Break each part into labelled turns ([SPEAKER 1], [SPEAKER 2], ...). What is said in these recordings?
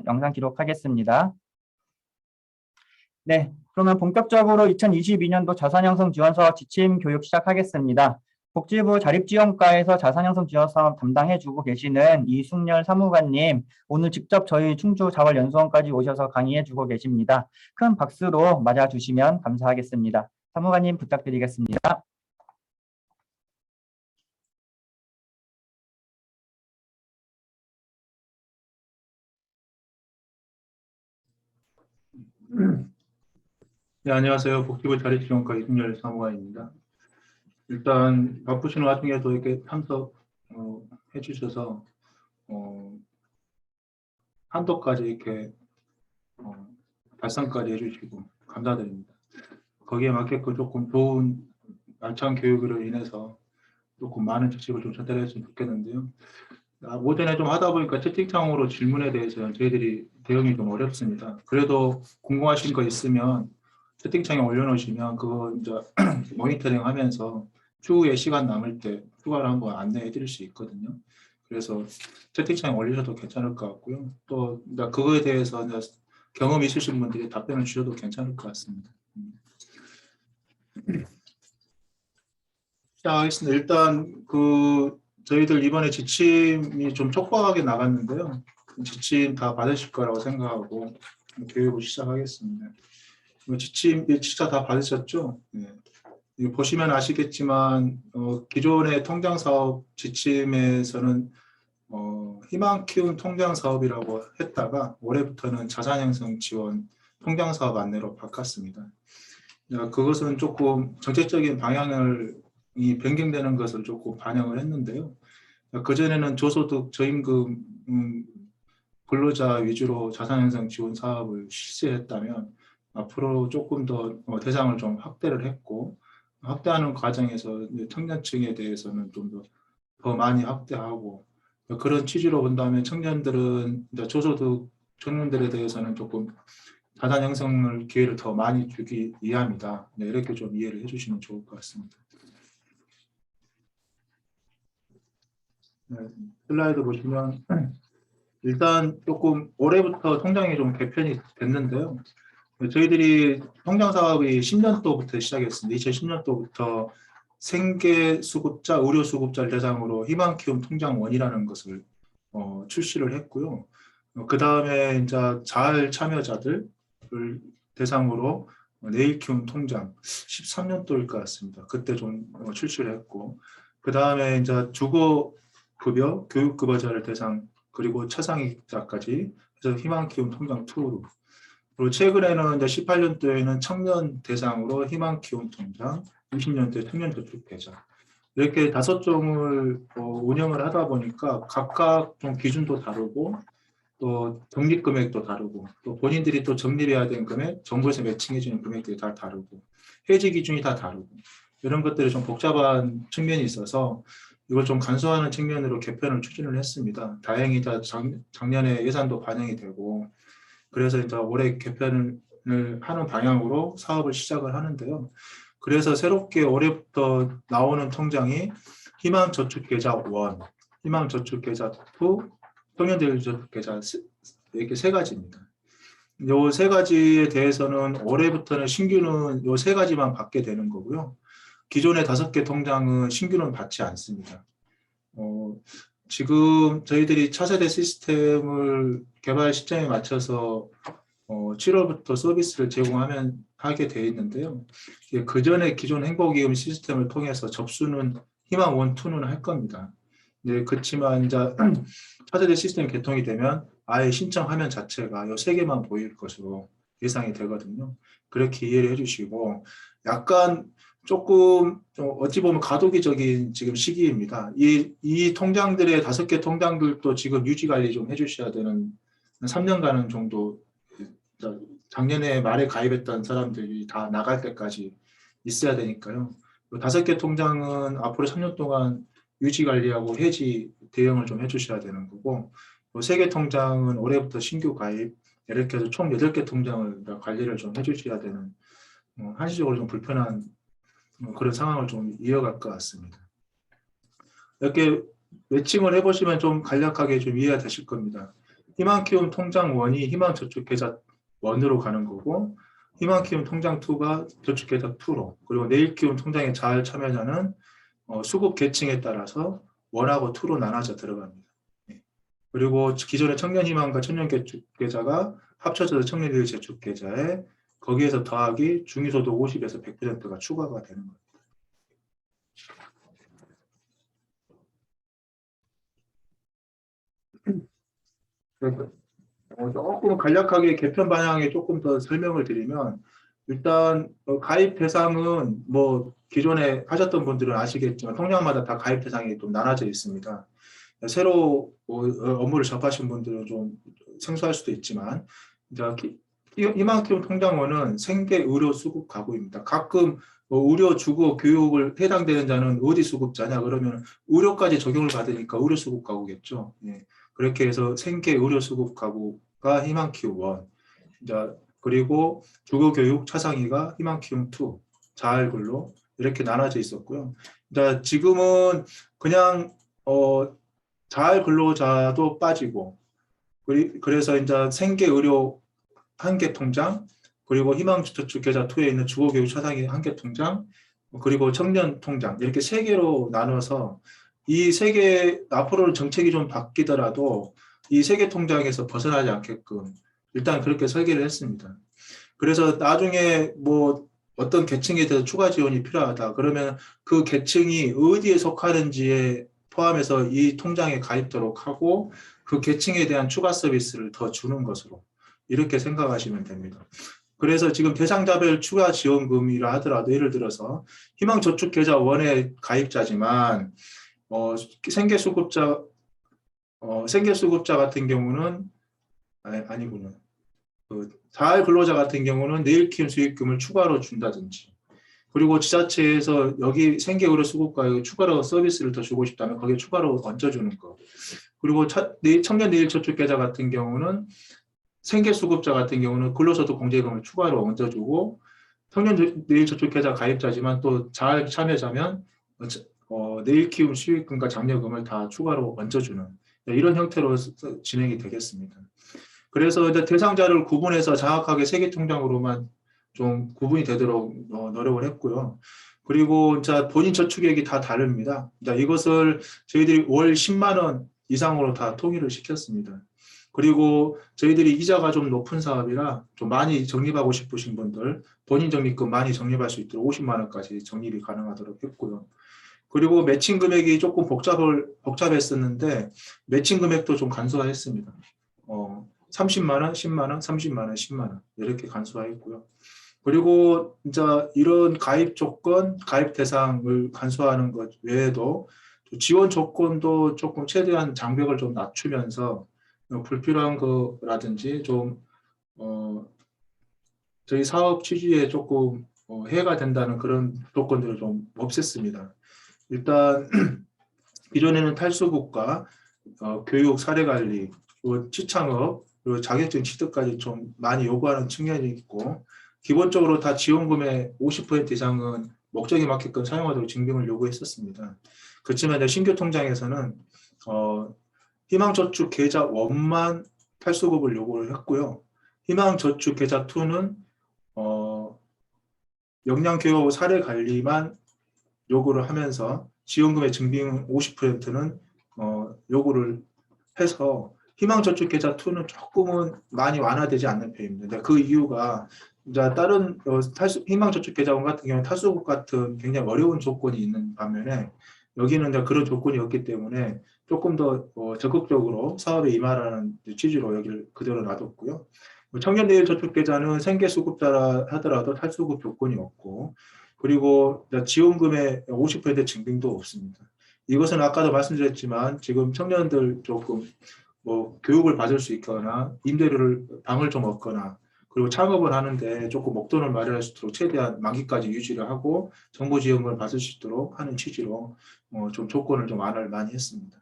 [SPEAKER 1] 영상 기록하겠습니다. 네, 그러면 본격적으로 2022년도 자산형성 지원사업 지침 교육 시작하겠습니다. 복지부 자립지원과에서 자산형성 지원사업 담당해주고 계시는 이숙열 사무관님, 오늘 직접 저희 충주자활연수원까지 오셔서 강의해주고 계십니다. 큰 박수로 맞아주시면 감사하겠습니다. 사무관님 부탁드리겠습니다.
[SPEAKER 2] 네, 안녕하세요. 복지부 자립지원과 이승열 사무관입니다. 일단 바쁘신 와중에도 이렇게 참석해 주셔서 한도까지 이렇게 달성까지 해주시고 감사드립니다. 거기에 맞게끔 조금 좋은 알찬 교육으로 인해서 조금 많은 지식을 좀 전달했으면 좋겠는데요. 오전에 좀 하다 보니까 채팅창으로 질문에 대해서 저희들이 대응이 좀 어렵습니다. 그래도 궁금하신 거 있으면 채팅창에 올려놓으시면 그거 이제 모니터링 하면서 추후에 시간 남을 때 추가로 한번 안내해 드릴 수 있거든요. 그래서 채팅창에 올리셔도 괜찮을 것 같고요. 또 그거에 대해서 경험 있으신 분들이 답변을 주셔도 괜찮을 것 같습니다. 시작하겠습니다. 일단 저희들 이번에 지침이 좀 촉박하게 나갔는데요. 지침 다 받으실 거라고 생각하고 교육을 시작하겠습니다. 지침 진짜 다 받으셨죠? 네. 보시면 아시겠지만 기존의 통장사업 지침에서는 희망 키움 통장사업이라고 했다가 올해부터는 자산형성 지원 통장사업 안내로 바꿨습니다. 그것은 조금 정책적인 방향이 변경되는 것을 조금 반영을 했는데요. 그전에는 저소득 저임금 근로자 위주로 자산형성 지원 사업을 실시했다면 앞으로 조금 더 대상을 좀 확대를 했고, 확대하는 과정에서 청년층에 대해서는 좀 더 많이 확대하고, 그런 취지로 본다면 청년들은 저소득 청년들에 대해서는 조금 자산 형성을 기회를 더 많이 주기 위함이다. 네, 이렇게 좀 이해를 해주시면 좋을 것 같습니다. 네, 슬라이드 보시면 일단 조금 올해부터 통장이 좀 개편이 됐는데요. 저희들이 통장 사업이 10년도부터 시작했습니다. 2010년도부터 생계수급자, 의료수급자를 대상으로 희망키움 통장원이라는 것을 출시를 했고요. 그 다음에 이제 자활 참여자들을 대상으로 내일키움 통장 13년도일 것 같습니다. 그때 좀 출시를 했고, 그 다음에 이제 주거급여, 교육급여자를 대상, 그리고 차상위자까지 해서 희망키움 통장 2로, 그리고 최근에는 이제 18년도에는 청년 대상으로 희망키움 통장, 20년도에 청년저축계좌, 이렇게 5종을 운영을 하다 보니까 각각 좀 기준도 다르고 또 적립금액도 다르고 또 본인들이 또 적립해야 되는 금액, 정부에서 매칭해주는 금액들이 다 다르고 해지 기준이 다 다르고 이런 것들이 좀 복잡한 측면이 있어서 이걸 좀 간소화하는 측면으로 개편을 추진을 했습니다. 다행히 작년에 예산도 반영이 되고 그래서 이제 올해 개편을 하는 방향으로 사업을 시작을 하는데요. 그래서 새롭게 올해부터 나오는 통장이 희망저축계좌 1, 희망저축계좌 2, 청년저축계좌 이렇게 3가지입니다. 요 3가지에 대해서는 올해부터는 신규는 요 3가지만 받게 되는 거고요. 기존의 5개 통장은 신규는 받지 않습니다. 지금 저희들이 차세대 시스템을 개발 시점에 맞춰서 7월부터 서비스를 하게 되어 있는데요. 그 전에 기존 행복이금 시스템을 통해서 접수는 희망 1, 2는 할 겁니다. 네, 그렇지만 이제 차세대 시스템 개통이 되면 아예 신청 화면 자체가 이 3개만 보일 것으로 예상이 되거든요. 그렇게 이해를 해주시고 약간 조금 어찌 보면 과도기적인 지금 시기입니다. 이 통장들의 5개 통장들도 지금 유지 관리 좀 해주셔야 되는 3년간 정도 작년에 말에 가입했던 사람들이 다 나갈 때까지 있어야 되니까요. 5개 통장은 앞으로 3년 동안 유지 관리하고 해지 대응을 좀 해주셔야 되는 거고 3개 통장은 올해부터 신규 가입 이렇게 해서 총 8개 통장을 관리를 좀 해주셔야 되는 한시적으로 좀 불편한 그런 상황을 좀 이어갈 것 같습니다. 이렇게 매칭을 해보시면 좀 간략하게 좀 이해가 되실 겁니다. 희망키움 통장 1이 희망저축계좌 1으로 가는 거고, 희망키움 통장 2가 저축계좌 2로, 그리고 내일키움 통장의 자활 참여자는 수급 계층에 따라서 1하고 2로 나눠져 들어갑니다. 그리고 기존의 청년희망과 청년저축계좌가 합쳐져서 청년일저축계좌에 거기에서 더하기 중위소득 50에서 100%가 추가가 되는 겁니다. 조금 간략하게 개편 방향에 조금 더 설명을 드리면, 일단 가입 대상은 뭐 기존에 하셨던 분들은 아시겠지만 통장마다 다 가입 대상이 좀 나눠져 있습니다. 새로 업무를 접하신 분들은 좀 생소할 수도 있지만, 이제 희망키움 통장원은 생계 의료 수급 가구입니다. 가끔 의료 주거 교육을 해당되는 자는 어디 수급자냐 그러면 의료까지 적용을 받으니까 의료 수급 가구겠죠. 예. 그렇게 해서 생계 의료 수급 가구가 희망키움 1, 그리고 주거 교육 차상위가 희망키움 2, 자활근로 이렇게 나눠져 있었고요. 지금은 그냥 자활근로자도 빠지고, 그래서 이제 생계의료 한 개 통장, 그리고 희망저축계좌 2에 있는 주거교육 차상위 한 개 통장, 그리고 청년 통장 이렇게 3개로 나눠서 이 3개 앞으로는 정책이 좀 바뀌더라도 이 3개 통장에서 벗어나지 않게끔 일단 그렇게 설계를 했습니다. 그래서 나중에 뭐 어떤 계층에 대해서 추가 지원이 필요하다 그러면 그 계층이 어디에 속하는지에 포함해서 이 통장에 가입도록 하고 그 계층에 대한 추가 서비스를 더 주는 것으로 이렇게 생각하시면 됩니다. 그래서 지금 대상자별 추가 지원금이라 하더라도 예를 들어서 희망저축계좌 1의 가입자지만 생계수급자 같은 경우는 아니군요. 자활근로자 같은 경우는 내일키움 수익금을 추가로 준다든지, 그리고 지자체에서 여기 생계의료 수급과에 추가로 서비스를 더 주고 싶다면 거기에 추가로 얹어주는 거. 그리고 청년 내일저축계좌 같은 경우는 생계수급자 같은 경우는 근로소득 공제금을 추가로 얹어주고, 청년 내일저축계좌 가입자지만 또 자활 참여자면 내일키움 수익금과 장려금을 다 추가로 얹어주는 이런 형태로 진행이 되겠습니다. 그래서 이제 대상자를 구분해서 정확하게 세계통장으로만 좀 구분이 되도록 노력을 했고요. 그리고 이제 본인 저축액이 다 다릅니다. 이것을 저희들이 월 10만 원 이상으로 다 통일을 시켰습니다. 그리고 저희들이 이자가 좀 높은 사업이라 좀 많이 적립하고 싶으신 분들 본인 적립금 많이 적립할 수 있도록 50만 원까지 적립이 가능하도록 했고요. 그리고 매칭 금액이 조금 복잡했었는데 매칭 금액도 좀 간소화했습니다. 30만 원, 10만 원, 30만 원, 10만 원 이렇게 간소화했고요. 그리고 이제 이런 가입 조건, 가입 대상을 간소화하는 것 외에도 지원 조건도 조금 최대한 장벽을 좀 낮추면서 불필요한 거라든지 좀 저희 사업 취지에 조금 해가 된다는 그런 조건들을 좀 없앴습니다. 일단 기존에는 탈수급과 교육, 사례관리, 취창업, 그리고 자격증 취득까지 좀 많이 요구하는 측면이 있고, 기본적으로 다 지원금의 50% 이상은 목적에 맞게끔 사용하도록 증빙을 요구했었습니다. 그렇지만 신규 통장에서는 희망저축 계좌 1만 탈수급을 요구를 했고요. 희망저축 계좌 2는 역량교육 사례관리만 요구를 하면서 지원금의 증빙 50%는 요구를 해서 희망저축계좌 2는 조금은 많이 완화되지 않는 편입니다. 그 이유가 이제 다른 희망저축계좌 1 같은 경우는 탈수급 같은 굉장히 어려운 조건이 있는 반면에 여기는 이제 그런 조건이 없기 때문에 조금 더 적극적으로 사업에 임하라는 취지로 여기를 그대로 놔뒀고요. 청년내일저축계좌는 생계수급자라 하더라도 탈수급 조건이 없고, 그리고 지원금의 50% 증빙도 없습니다. 이것은 아까도 말씀드렸지만 지금 청년들 조금 교육을 받을 수 있거나 임대료를 방을 좀 얻거나 그리고 창업을 하는데 조금 목돈을 마련할 수 있도록 최대한 만기까지 유지를 하고 정부 지원금을 받을 수 있도록 하는 취지로 좀 조건을 좀 완화를 많이 했습니다.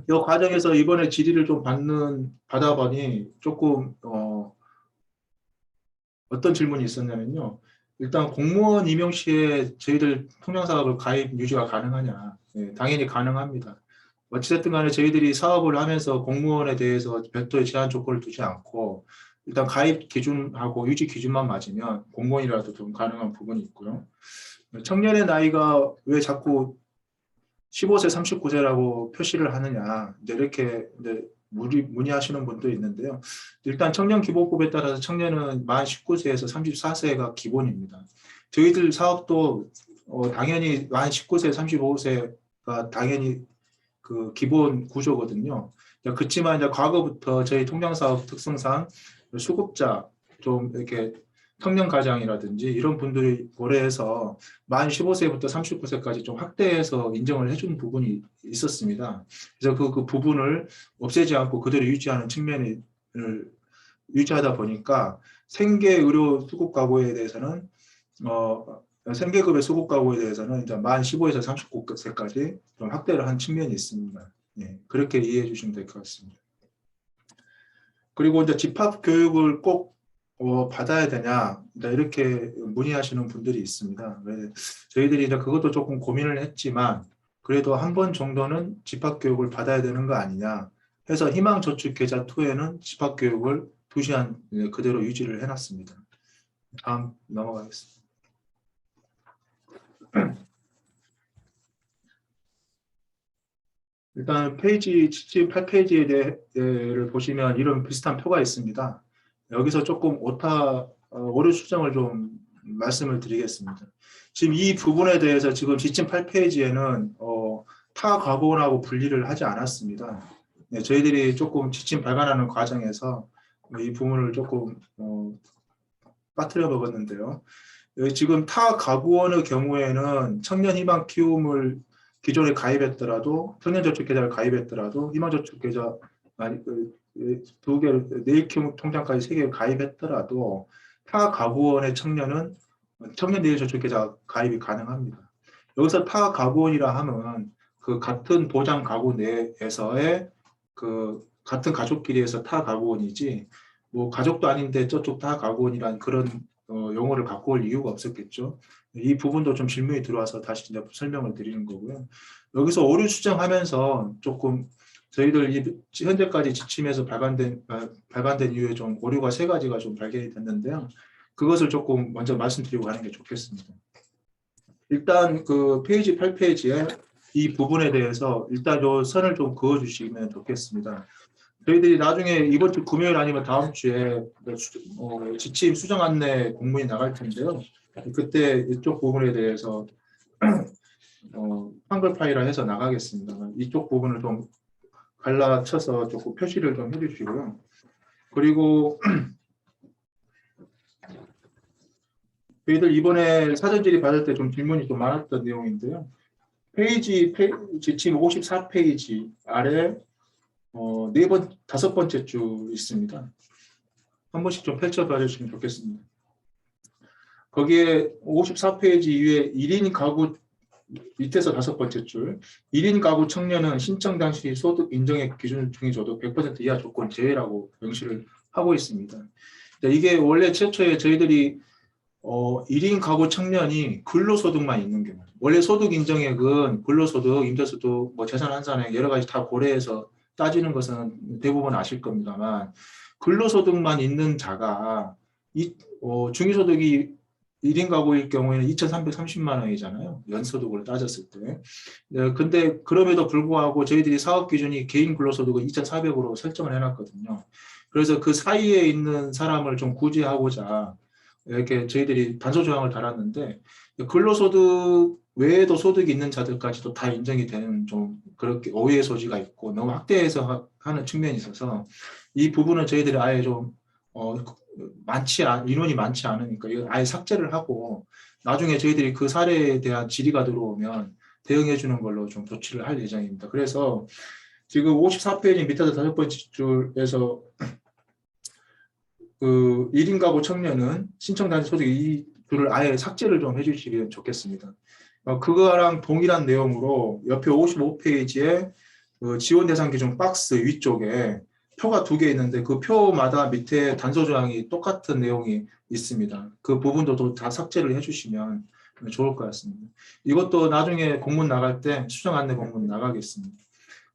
[SPEAKER 2] 이 과정에서 이번에 질의를 좀 받아보니 조금 어떤 질문이 있었냐면요. 일단 공무원 임용 시에 저희들 통장사업을 가입 유지가 가능하냐? 네, 당연히 가능합니다. 어찌됐든 간에 저희들이 사업을 하면서 공무원에 대해서 별도의 제한 조건을 두지 않고 일단 가입 기준하고 유지 기준만 맞으면 공무원이라도 좀 가능한 부분이 있고요. 청년의 나이가 왜 자꾸 15세, 39세라고 표시를 하느냐, 이제 이렇게 이제 문의하시는 분도 있는데요. 일단 청년기본법에 따라서 청년은 만 19세에서 34세가 기본입니다. 저희들 사업도 당연히 만 19세, 35세가 당연히 그 기본 구조거든요. 그렇지만 이제 과거부터 저희 통장사업 특성상 수급자 좀 이렇게 청년 가장이라든지 이런 분들이 고려해서 만 15세부터 39세까지 좀 확대해서 인정을 해준 부분이 있었습니다. 그래서 그 부분을 없애지 않고 그대로 유지하는 측면을 유지하다 보니까 생계의료 수급 가구에 대해서는 생계급의 수급 가구에 대해서는 이제 만 15에서 39세까지 좀 확대를 한 측면이 있습니다. 예, 그렇게 이해해 주시면 될 것 같습니다. 그리고 이제 집합 교육을 꼭 받아야 되냐 이렇게 문의하시는 분들이 있습니다. 저희들이 이제 그것도 조금 고민을 했지만 그래도 한 번 정도는 집합 교육을 받아야 되는 거 아니냐 해서 희망저축계좌 2에는 집합 교육을 2시간 그대로 유지를 해놨습니다. 다음 넘어가겠습니다. 일단 페이지 78페이지에 대해를 보시면 이런 비슷한 표가 있습니다. 여기서 조금 오류 수정을 좀 말씀을 드리겠습니다. 지금 이 부분에 대해서 지금 지침 8페이지에는 타 과거원하고 분리를 하지 않았습니다. 네, 저희들이 조금 지침 발간하는 과정에서 이 부분을 조금 빠뜨려 먹었는데요. 지금 타 가구원의 경우에는 청년희망 키움을 기존에 가입했더라도 청년저축계좌를 가입했더라도 희망저축계좌 두 개, 내일키움 통장까지 3개를 가입했더라도 타 가구원의 청년은 청년내일저축계좌 가입이 가능합니다. 여기서 타 가구원이라 하면 그 같은 보장 가구 내에서의 그 같은 가족끼리에서 타 가구원이지 뭐 가족도 아닌데 저쪽 타 가구원이란 그런 용어를 갖고 올 이유가 없었겠죠. 이 부분도 좀 질문이 들어와서 다시 이제 설명을 드리는 거고요. 여기서 오류 수정하면서 조금 저희들 현재까지 지침에서 발간된 이후에 좀 오류가 3가지가 좀 발견이 됐는데요. 그것을 조금 먼저 말씀드리고 가는 게 좋겠습니다. 일단 그 페이지 8페이지에 이 부분에 대해서 일단 요 선을 좀 그어 주시면 좋겠습니다. 저희들이 나중에 이번 주 금요일 아니면 다음 주에 지침 수정 안내 공문이 나갈 텐데요. 그때 이쪽 부분에 대해서 한글 파일화 해서 나가겠습니다. 이쪽 부분을 좀 갈라쳐서 조금 표시를 좀 해주시고요. 그리고 저희들 이번에 사전 질의 받을 때 좀 질문이 좀 많았던 내용인데요. 지침 54페이지 아래 5번째 줄 있습니다. 한 번씩 좀 펼쳐봐 주시면 좋겠습니다. 거기에 54페이지 위에 1인 가구 밑에서 5번째 줄 1인 가구 청년은 신청 당시 소득 인정액 기준 중위소득 100% 이하 조건 제외라고 명시를 하고 있습니다. 이게 원래 최초에 저희들이 1인 가구 청년이 근로소득만 있는 경우 원래 소득 인정액은 근로소득, 임대소득, 뭐 재산 환산액 여러 가지 다 고려해서 따지는 것은 대부분 아실 겁니다만 근로소득만 있는 자가 중위소득이 1인 가구일 경우에는 2,330만 원이잖아요. 연소득을 따졌을 때. 근데 그럼에도 불구하고 저희들이 사업 기준이 개인 근로소득을 2,400으로 설정을 해놨거든요. 그래서 그 사이에 있는 사람을 좀 구제하고자 이렇게 저희들이 단서 조항을 달았는데 근로소득 외에도 소득이 있는 자들까지도 다 인정이 되는 좀 그렇게 오해의 소지가 있고 너무 확대해서 하는 측면이 있어서 이 부분은 저희들이 아예 좀 인원이 많지 않으니까 이거 아예 삭제를 하고 나중에 저희들이 그 사례에 대한 질의가 들어오면 대응해 주는 걸로 좀 조치를 할 예정입니다. 그래서 지금 54페이지 밑에서 5번째 줄에서 그 1인 가구 청년은 신청 단위 소득 이 줄을 아예 삭제를 좀 해주시면 좋겠습니다. 그거랑 동일한 내용으로 옆에 55페이지에 그 지원 대상 기준 박스 위쪽에 표가 2개 있는데 그 표마다 밑에 단서 조항이 똑같은 내용이 있습니다. 그 부분도 다 삭제를 해주시면 좋을 것 같습니다. 이것도 나중에 공문 나갈 때 수정 안내 공문 나가겠습니다.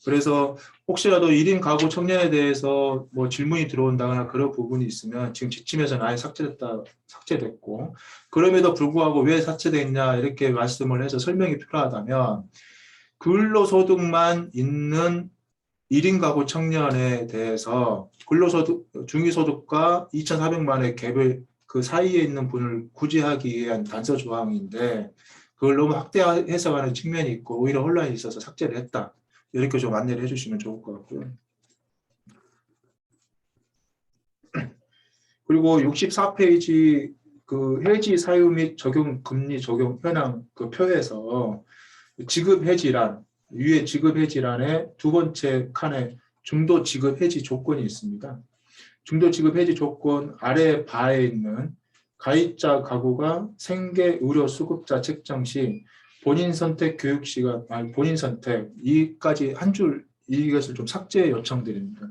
[SPEAKER 2] 그래서 혹시라도 1인 가구 청년에 대해서 뭐 질문이 들어온다거나 그런 부분이 있으면 지금 지침에서는 아예 삭제됐고, 그럼에도 불구하고 왜 삭제됐냐 이렇게 말씀을 해서 설명이 필요하다면, 근로소득만 있는 1인 가구 청년에 대해서 근로소득, 중위소득과 2,400만의 갭을 그 사이에 있는 분을 구제하기 위한 단서 조항인데, 그걸 너무 확대 해석하는 측면이 있고 오히려 혼란이 있어서 삭제를 했다. 이렇게 좀 안내를 해주시면 좋을 것 같고요. 그리고 64페이지 그 해지 사유 및 적용 금리 적용 현황 그 표에서 지급 해지란, 위에 지급 해지란에 두 번째 칸에 중도 지급 해지 조건이 있습니다. 중도 지급 해지 조건 아래 바에 있는 가입자 가구가 생계 의료 수급자 책정 시 본인 선택 교육 시간, 본인 선택 이까지 한 줄 이것을 좀 삭제 요청드립니다.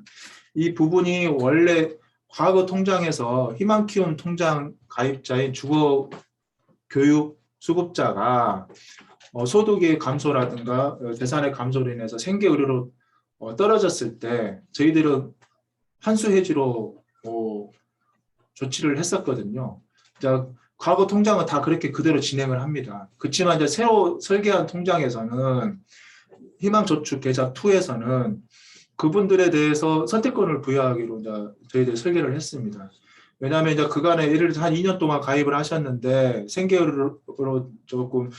[SPEAKER 2] 이 부분이 원래 과거 통장에서 희망 키움 통장 가입자인 주거 교육 수급자가 소득의 감소라든가 재산의 감소로 인해서 생계 의료로 떨어졌을 때 저희들은 환수 해지로 조치를 했었거든요. 자, 과거 통장은 다 그렇게 그대로 진행을 합니다. 그렇지만 이제 새로 설계한 통장에서는 희망저축 계좌 2에서는 그분들에 대해서 선택권을 부여하기로 이제 저희들이 설계를 했습니다. 왜냐하면 이제 그간에 예를 들어서 한 2년 동안 가입을 하셨는데 생계로 조금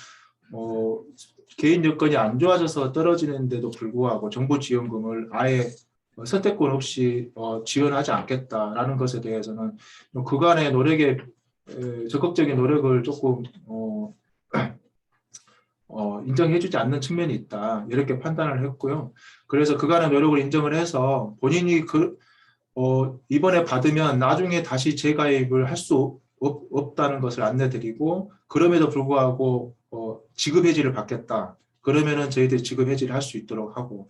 [SPEAKER 2] 개인 여건이 안 좋아져서 떨어지는데도 불구하고 정부지원금을 아예 선택권 없이 지원하지 않겠다라는 것에 대해서는 그간의 노력에 적극적인 노력을 조금 인정해주지 않는 측면이 있다 이렇게 판단을 했고요. 그래서 그간의 노력을 인정을 해서 본인이 이번에 받으면 나중에 다시 재가입을 할 수 없다는 것을 안내드리고 그럼에도 불구하고 지급 해지를 받겠다. 그러면은 저희들이 지급 해지를 할 수 있도록 하고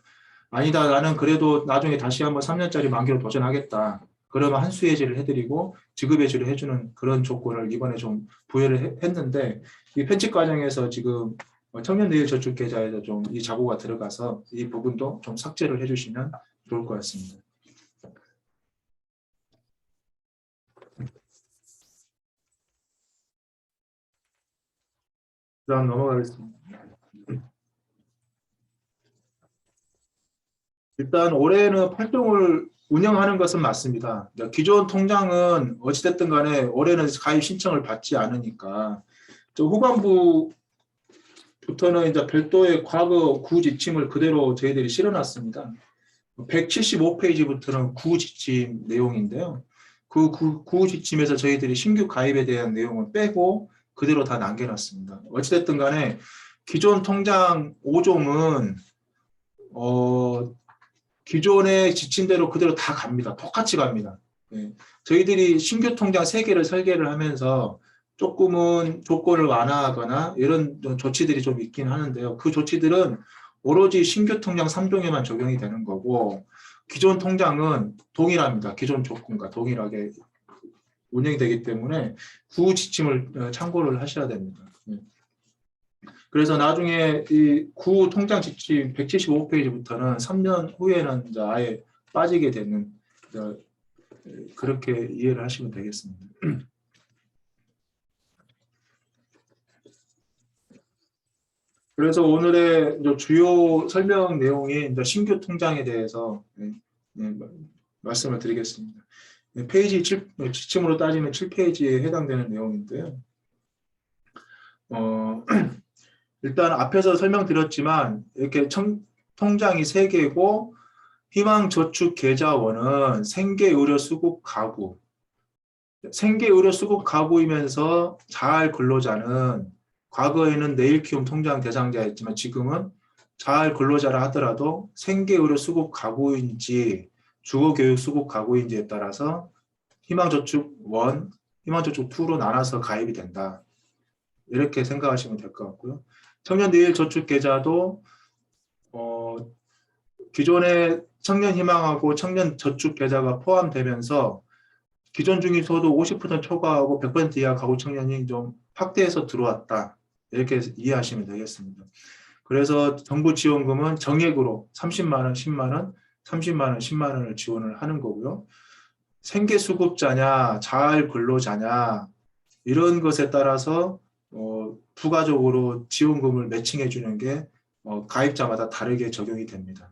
[SPEAKER 2] 아니다 나는 그래도 나중에 다시 한번 3년짜리 만기로 도전하겠다. 그러면 한수 해지를 해드리고 지급 해지를 해주는 그런 조건을 이번에 좀 부여를 했는데 이 편집 과정에서 지금 청년내일저축계좌에서 좀 이 자고가 들어가서 이 부분도 좀 삭제를 해주시면 좋을 것 같습니다. 그다음 넘어가겠습니다. 일단 올해는 활동을 운영하는 것은 맞습니다. 기존 통장은 어찌됐든 간에 올해는 가입 신청을 받지 않으니까 저 후반부부터는 이제 별도의 과거 구 지침을 그대로 저희들이 실어놨습니다. 175페이지부터는 구 지침 내용인데요. 그 구 지침에서 저희들이 신규 가입에 대한 내용을 빼고 그대로 다 남겨놨습니다. 어찌됐든 간에 기존 통장 5종은 기존의 지침대로 그대로 다 갑니다. 똑같이 갑니다. 네. 저희들이 신규 통장 3개를 설계를 하면서 조금은 조건을 완화하거나 이런 조치들이 좀 있긴 하는데요. 그 조치들은 오로지 신규 통장 3종에만 적용이 되는 거고 기존 통장은 동일합니다. 기존 조건과 동일하게 운영이 되기 때문에 구 지침을 참고를 하셔야 됩니다. 네. 그래서 나중에 이 구 통장 지침 175페이지부터는 3년 후에는 이제 아예 빠지게 되는 그렇게 이해를 하시면 되겠습니다. 그래서 오늘의 이제 주요 설명 내용이 이제 신규 통장에 대해서 말씀을 드리겠습니다. 페이지 7, 지침으로 따지면 7페이지에 해당되는 내용인데요. 일단 앞에서 설명드렸지만 이렇게 통장이 3개고 희망저축계좌원은 생계의료수급 가구, 생계의료수급 가구이면서 자활근로자는 과거에는 내일키움 통장 대상자였지만 지금은 자활근로자라 하더라도 생계의료수급 가구인지 주거교육수급 가구인지에 따라서 희망저축1, 희망저축2로 나눠서 가입이 된다. 이렇게 생각하시면 될 것 같고요. 청년내일저축계좌도 기존의 청년희망하고 청년저축계좌가 포함되면서 기존 중위소득 50% 초과하고 100% 이하 가구 청년이 좀 확대해서 들어왔다. 이렇게 이해하시면 되겠습니다. 그래서 정부 지원금은 정액으로 30만 원, 10만 원, 30만 원, 10만 원을 지원을 하는 거고요. 생계수급자냐, 자활근로자냐 이런 것에 따라서 부가적으로 지원금을 매칭해 주는 게 가입자마다 다르게 적용이 됩니다.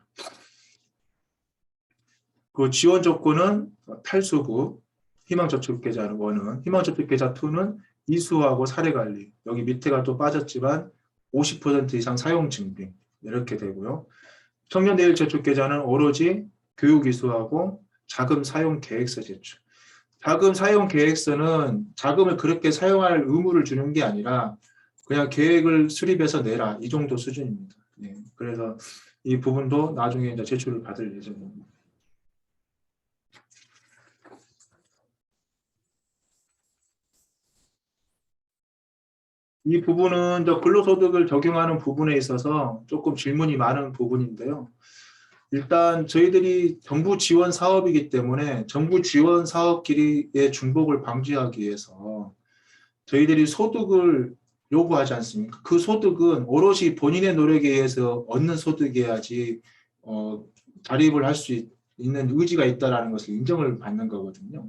[SPEAKER 2] 그 지원 조건은 탈수급, 희망저축계좌 1은, 희망저축계좌 2는 이수하고 사례관리, 여기 밑에가 또 빠졌지만 50% 이상 사용 증빙 이렇게 되고요. 청년내일저축계좌는 오로지 교육 이수하고 자금 사용 계획서 제출. 자금 사용 계획서는 자금을 그렇게 사용할 의무를 주는 게 아니라 그냥 계획을 수립해서 내라 이 정도 수준입니다. 네, 그래서 이 부분도 나중에 이제 제출을 받을 예정입니다. 이 부분은 저 근로소득을 적용하는 부분에 있어서 조금 질문이 많은 부분인데요. 일단 저희들이 정부 지원 사업이기 때문에 정부 지원 사업끼리의 중복을 방지하기 위해서 저희들이 소득을 요구하지 않습니까? 그 소득은 오롯이 본인의 노력에 의해서 얻는 소득이어야지 자립을 할 수 있는 의지가 있다는 것을 인정을 받는 거거든요.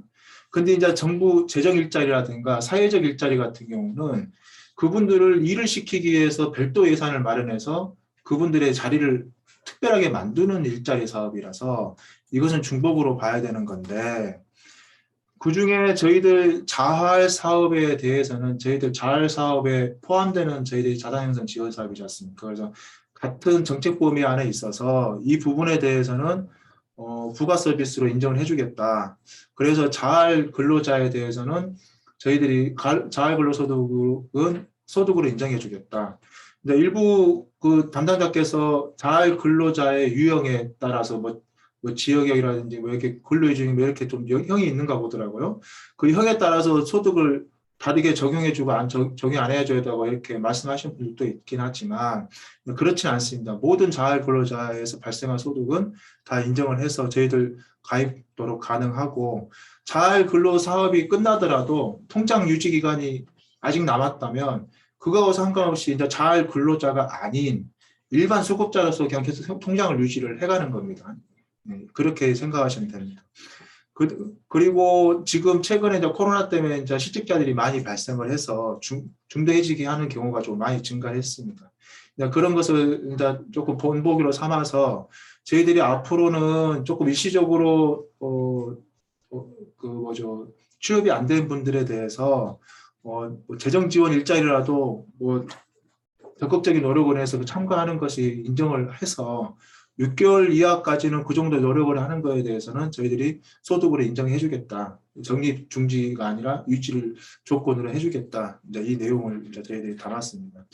[SPEAKER 2] 근데 이제 정부 재정 일자리라든가 사회적 일자리 같은 경우는 그분들을 일을 시키기 위해서 별도 예산을 마련해서 그분들의 자리를 특별하게 만드는 일자리 사업이라서 이것은 중복으로 봐야 되는 건데 그중에 저희들 자활 사업에 대해서는 저희들 자활 사업에 포함되는 저희들이 자산형성 지원 사업이지 않습니까? 그래서 같은 정책 범위 안에 있어서 이 부분에 대해서는 부가 서비스로 인정을 해주겠다. 그래서 자활 근로자에 대해서는 저희들이 자활 근로소득은 소득으로 인정해주겠다. 일부 그 담당자께서 자활 근로자의 유형에 따라서 뭐 지역형이라든지 뭐 이렇게 근로유증이 뭐 이렇게 좀 형이 있는가 보더라고요. 그 형에 따라서 소득을 다르게 적용해주고 적용 안 해줘야 되고 이렇게 말씀하신 분들도 있긴 하지만 그렇지는 않습니다. 모든 자활 근로자에서 발생한 소득은 다 인정을 해서 저희들 가입도록 가능하고 자활 근로 사업이 끝나더라도 통장 유지 기간이 아직 남았다면 그거하고 상관없이 이제 자활 근로자가 아닌 일반 수급자로서 그냥 계속 통장을 유지를 해가는 겁니다. 네, 그렇게 생각하시면 됩니다. 그리고 지금 최근에 이제 코로나 때문에 이제 실직자들이 많이 발생을 해서 중도해지게 하는 경우가 좀 많이 증가했습니다. 그런 것을 이제 조금 본보기로 삼아서 저희들이 앞으로는 조금 일시적으로 취업이 안 된 분들에 대해서 재정 지원 일자리라도 적극적인 노력을 해서 참가하는 것이 인정을 해서 6개월 이하까지는 그 정도 노력을 하는 거에 대해서는 저희들이 소득으로 인정해 주겠다. 적립 중지가 아니라 유지를 조건으로 해주겠다. 이제 이 내용을 이제 저희들이 담았습니다.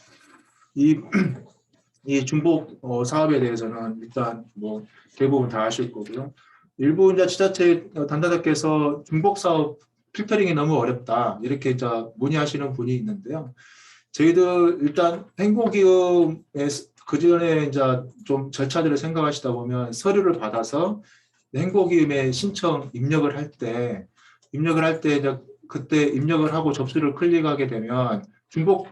[SPEAKER 2] 이 중복 사업에 대해서는 일단 뭐 대부분 다 아실 거고요. 일부 이제 지자체 담당자께서 중복 사업 필터링이 너무 어렵다 이렇게 이제 문의하시는 분이 있는데요. 저희들 일단 행복기금에 그 전에 이제 좀 절차들을 생각하시다 보면 서류를 받아서 행복기금에 신청 입력을 할 때 이제 그때 입력을 하고 접수를 클릭하게 되면 중복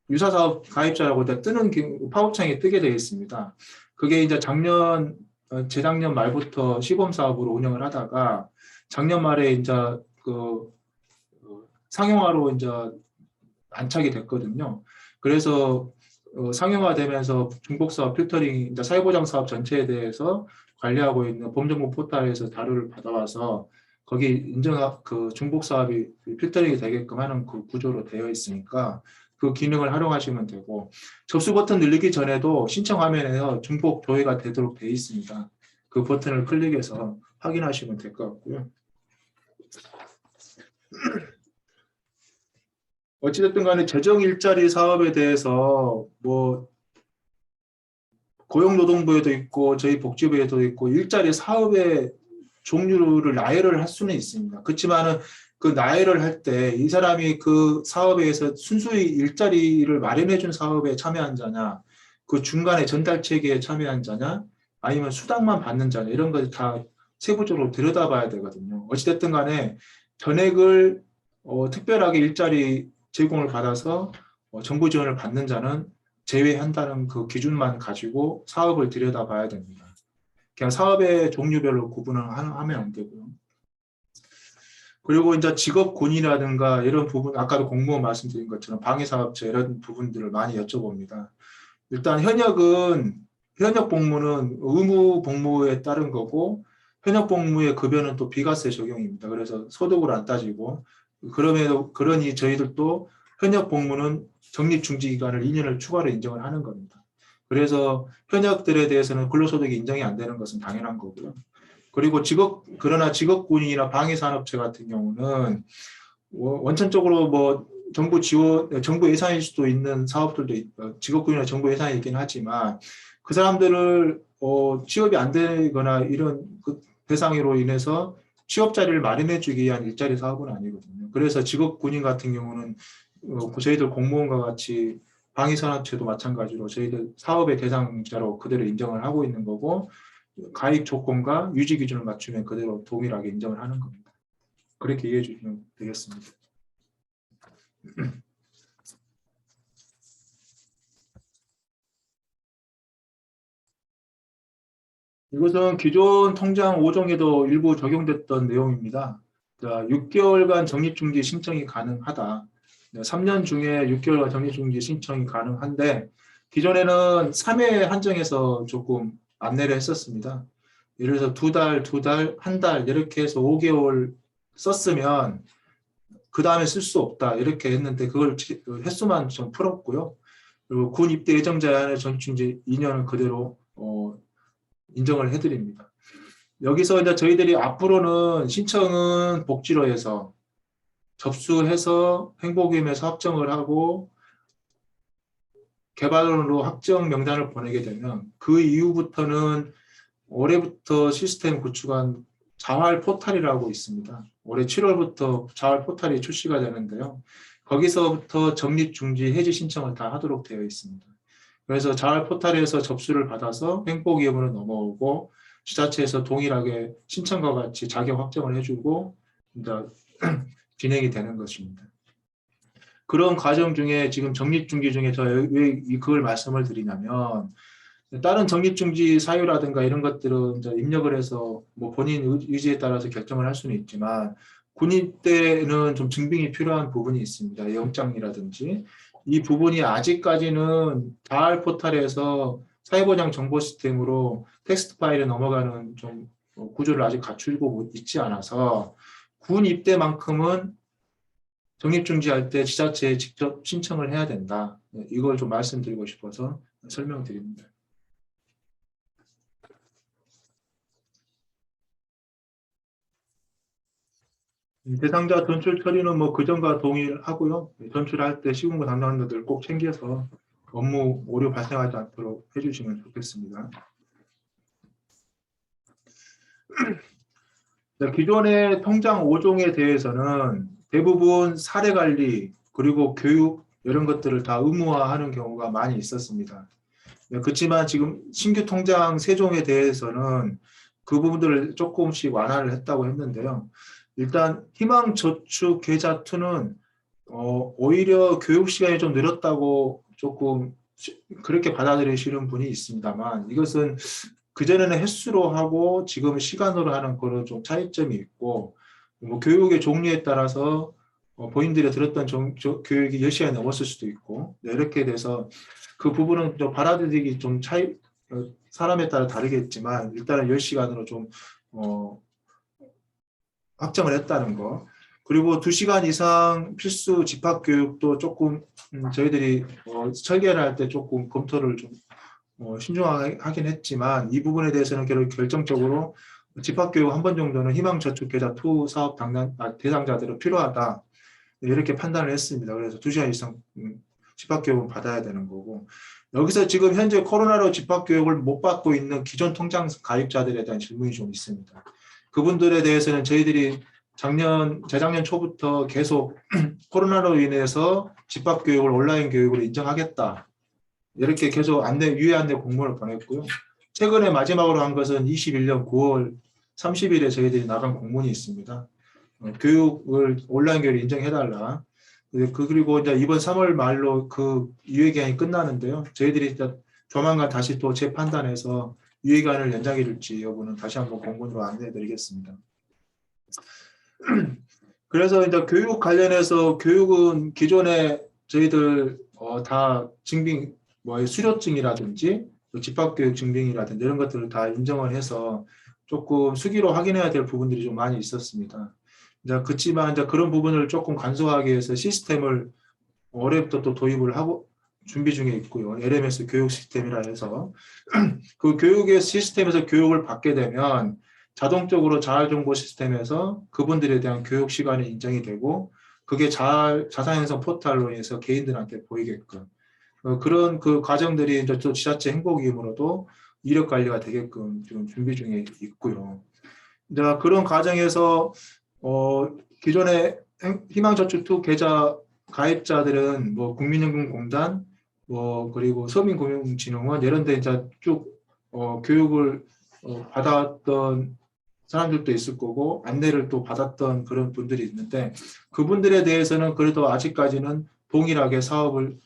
[SPEAKER 2] 유사사업 가입자라고 뜨는 팝업창이 뜨게 되어 있습니다. 그게 이제 재작년 말부터 시범사업으로 운영을 하다가 작년 말에 이제 상용화로 이제 안착이 됐거든요. 그래서 상용화되면서 중복사업 필터링, 이제 사회보장사업 전체에 대해서 관리하고 있는 범정부 포털에서 자료를 받아와서 거기 인정한 그 중복사업이 필터링이 되게끔 하는 그 구조로 되어 있으니까 그 기능을 활용하시면 되고 접수 버튼 누르기 전에도 신청 화면에서 중복 조회가 되도록 되어 있습니다. 그 버튼을 클릭해서 확인하시면 될 것 같고요. 어찌됐든 간에 재정 일자리 사업에 대해서 뭐 고용노동부에도 있고 저희 복지부에도 있고 일자리 사업의 종류를 나열을 할 수는 있습니다. 그렇지만은 그 나열을 할 때 이 사람이 그 사업에 의해서 순수히 일자리를 마련해 준 사업에 참여한 자냐, 그 중간에 전달 체계에 참여한 자냐, 아니면 수당만 받는 자냐 이런 것을 다 세부적으로 들여다봐야 되거든요. 어찌됐든 간에 전액을 특별하게 일자리 제공을 받아서 정부 지원을 받는 자는 제외한다는 그 기준만 가지고 사업을 들여다봐야 됩니다. 그냥 사업의 종류별로 구분을 하면 안 되고요. 그리고 이제 직업군이라든가 이런 부분, 아까도 공무원 말씀드린 것처럼 방위사업체 이런 부분들을 많이 여쭤봅니다. 일단 현역 복무는 의무 복무에 따른 거고, 현역 복무의 급여는 또 비과세 적용입니다. 그래서 소득을 안 따지고, 그러니 저희들도 현역 복무는 적립중지 기간을 2년을 추가로 인정을 하는 겁니다. 그래서 현역들에 대해서는 근로소득이 인정이 안 되는 것은 당연한 거고요. 그리고 그러나 직업군이나 방위산업체 같은 경우는 원천적으로 뭐 정부 예산일 수도 있는 사업들도 직업군이나 정부 예산이 있긴 하지만 그 사람들을 취업이 안 되거나 이런 그 대상으로 인해서 취업 자리를 마련해 주기 위한 일자리 사업은 아니거든요. 그래서 직업군인 같은 경우는 저희들 공무원과 같이 방위산업체도 마찬가지로 저희들 사업의 대상자로 그대로 인정을 하고 있는 거고, 가입 조건과 유지 기준을 맞추면 그대로 동일하게 인정을 하는 겁니다. 그렇게 이해해 주시면 되겠습니다. 이것은 기존 통장 5종에도 일부 적용됐던 내용입니다. 자, 6개월간 적립중지 신청이 가능하다. 3년 중에 6개월간 적립중지 신청이 가능한데 기존에는 3회 한정해서 조금 안내를 했었습니다. 예를 들어서 2달, 2달, 1달 이렇게 해서 5개월 썼으면 그 다음에 쓸 수 없다 이렇게 했는데 그걸 횟수만 좀 풀었고요. 그리고 군 입대 예정자의 적립중지 2년을 그대로 인정을 해드립니다. 여기서 이제 저희들이 앞으로는 신청은 복지로 해서 접수해서 행복위원회에서 확정을 하고 개발원으로 확정 명단을 보내게 되면 그 이후부터는 올해부터 시스템 구축한 자활 포탈이라고 있습니다. 올해 7월부터 자활 포탈이 출시가 되는데요. 거기서부터 적립중지 해지 신청을 다 하도록 되어 있습니다. 그래서 자활 포탈에서 접수를 받아서 행복위원회로 넘어오고 지자체에서 동일하게 신청과 같이 자격 확정을 해주고 진행이 되는 것입니다. 그런 과정 중에 지금 적립중지 중에 왜 그걸 말씀을 드리냐면 다른 적립중지 사유라든가 이런 것들은 이제 입력을 해서 뭐 본인 의지에 따라서 결정을 할 수는 있지만 군입 때는 좀 증빙이 필요한 부분이 있습니다. 영장이라든지 이 부분이 아직까지는 자활 포탈에서 사회보장 정보 시스템으로 텍스트 파일에 넘어가는 좀 구조를 아직 갖추고 있지 않아서 군 입대만큼은 적립중지할 때 지자체에 직접 신청을 해야 된다. 이걸 좀 말씀드리고 싶어서 설명드립니다. 대상자 전출 처리는 뭐 그전과 동일하고요. 전출할 때 시군구 담당자들 꼭 챙겨서 업무 오류 발생하지 않도록 해주시면 좋겠습니다. 기존의 통장 5종에 대해서는 대부분 사례관리 그리고 교육 이런 것들을 다 의무화하는 경우가 많이 있었습니다. 그렇지만 지금 신규 통장 3종에 대해서는 그 부분들을 조금씩 완화를 했다고 했는데요. 일단 희망저축 계좌 2는 오히려 교육 시간이 좀 늘었다고 조금 그렇게 받아들이시는 분이 있습니다만 이것은 그전에는 횟수로 하고 지금 시간으로 하는 거는 좀 차이점이 있고 뭐 교육의 종류에 따라서 본인들이 들었던 교육이 10시간이 넘었을 수도 있고 이렇게 돼서 그 부분은 좀 받아들이기 좀 사람에 따라 다르겠지만 일단은 10시간으로 좀 확정을 했다는 거. 그리고 2시간 이상 필수 집합교육도 조금 저희들이 설계를 할 때 조금 검토를 좀 신중하게 하긴 했지만 이 부분에 대해서는 결정적으로 집합교육 한 번 정도는 희망저축계좌 2 사업 대상자들은 필요하다. 이렇게 판단을 했습니다. 그래서 2시간 이상 집합교육은 받아야 되는 거고 여기서 지금 현재 코로나로 집합교육을 못 받고 있는 기존 통장 가입자들에 대한 질문이 좀 있습니다. 그분들에 대해서는 저희들이 재작년 초부터 계속 코로나로 인해서 집합교육을 온라인 교육으로 인정하겠다. 이렇게 계속 유예 안내 공문을 보냈고요. 최근에 마지막으로 한 것은 21년 9월 30일에 저희들이 나간 공문이 있습니다. 온라인 교육을 인정해달라. 그리고 이제 이번 3월 말로 그 유예기한이 끝나는데요. 저희들이 이제 조만간 다시 또 재판단해서 유예기한을 연장해 줄지 여부는 다시 한번 공문으로 안내해 드리겠습니다. 그래서 이제 교육 관련해서 교육은 기존에 저희들 다 증빙, 뭐 수료증이라든지 집합교육 증빙이라든지 이런 것들을 다 인정을 해서 조금 수기로 확인해야 될 부분들이 좀 많이 있었습니다. 이제 그렇지만 이제 그런 부분을 조금 간소화하기 위해서 시스템을 올해부터 또 도입을 하고 준비 중에 있고요. LMS 교육 시스템이라 해서 그 교육의 시스템에서 교육을 받게 되면 자동적으로 자활정보 시스템에서 그분들에 대한 교육 시간이 인정이 되고 그게 자산형성 포털로 인해서 개인들한테 보이게끔 그런 그 과정들이 이제 또 지자체 행복이익으로도 이력 관리가 되게끔 지금 준비 중에 있고요. 이제 그런 과정에서 기존의 희망저축2 계좌 가입자들은 뭐 국민연금공단 뭐 그리고 서민금융진흥원 이런 데 이제 쭉 교육을 받았던 사람들도 있을 거고 안내를 또 받았던 그런 분들이 있는데 그분들에 대해서는 그래도 아직까지는 동일하게 사업을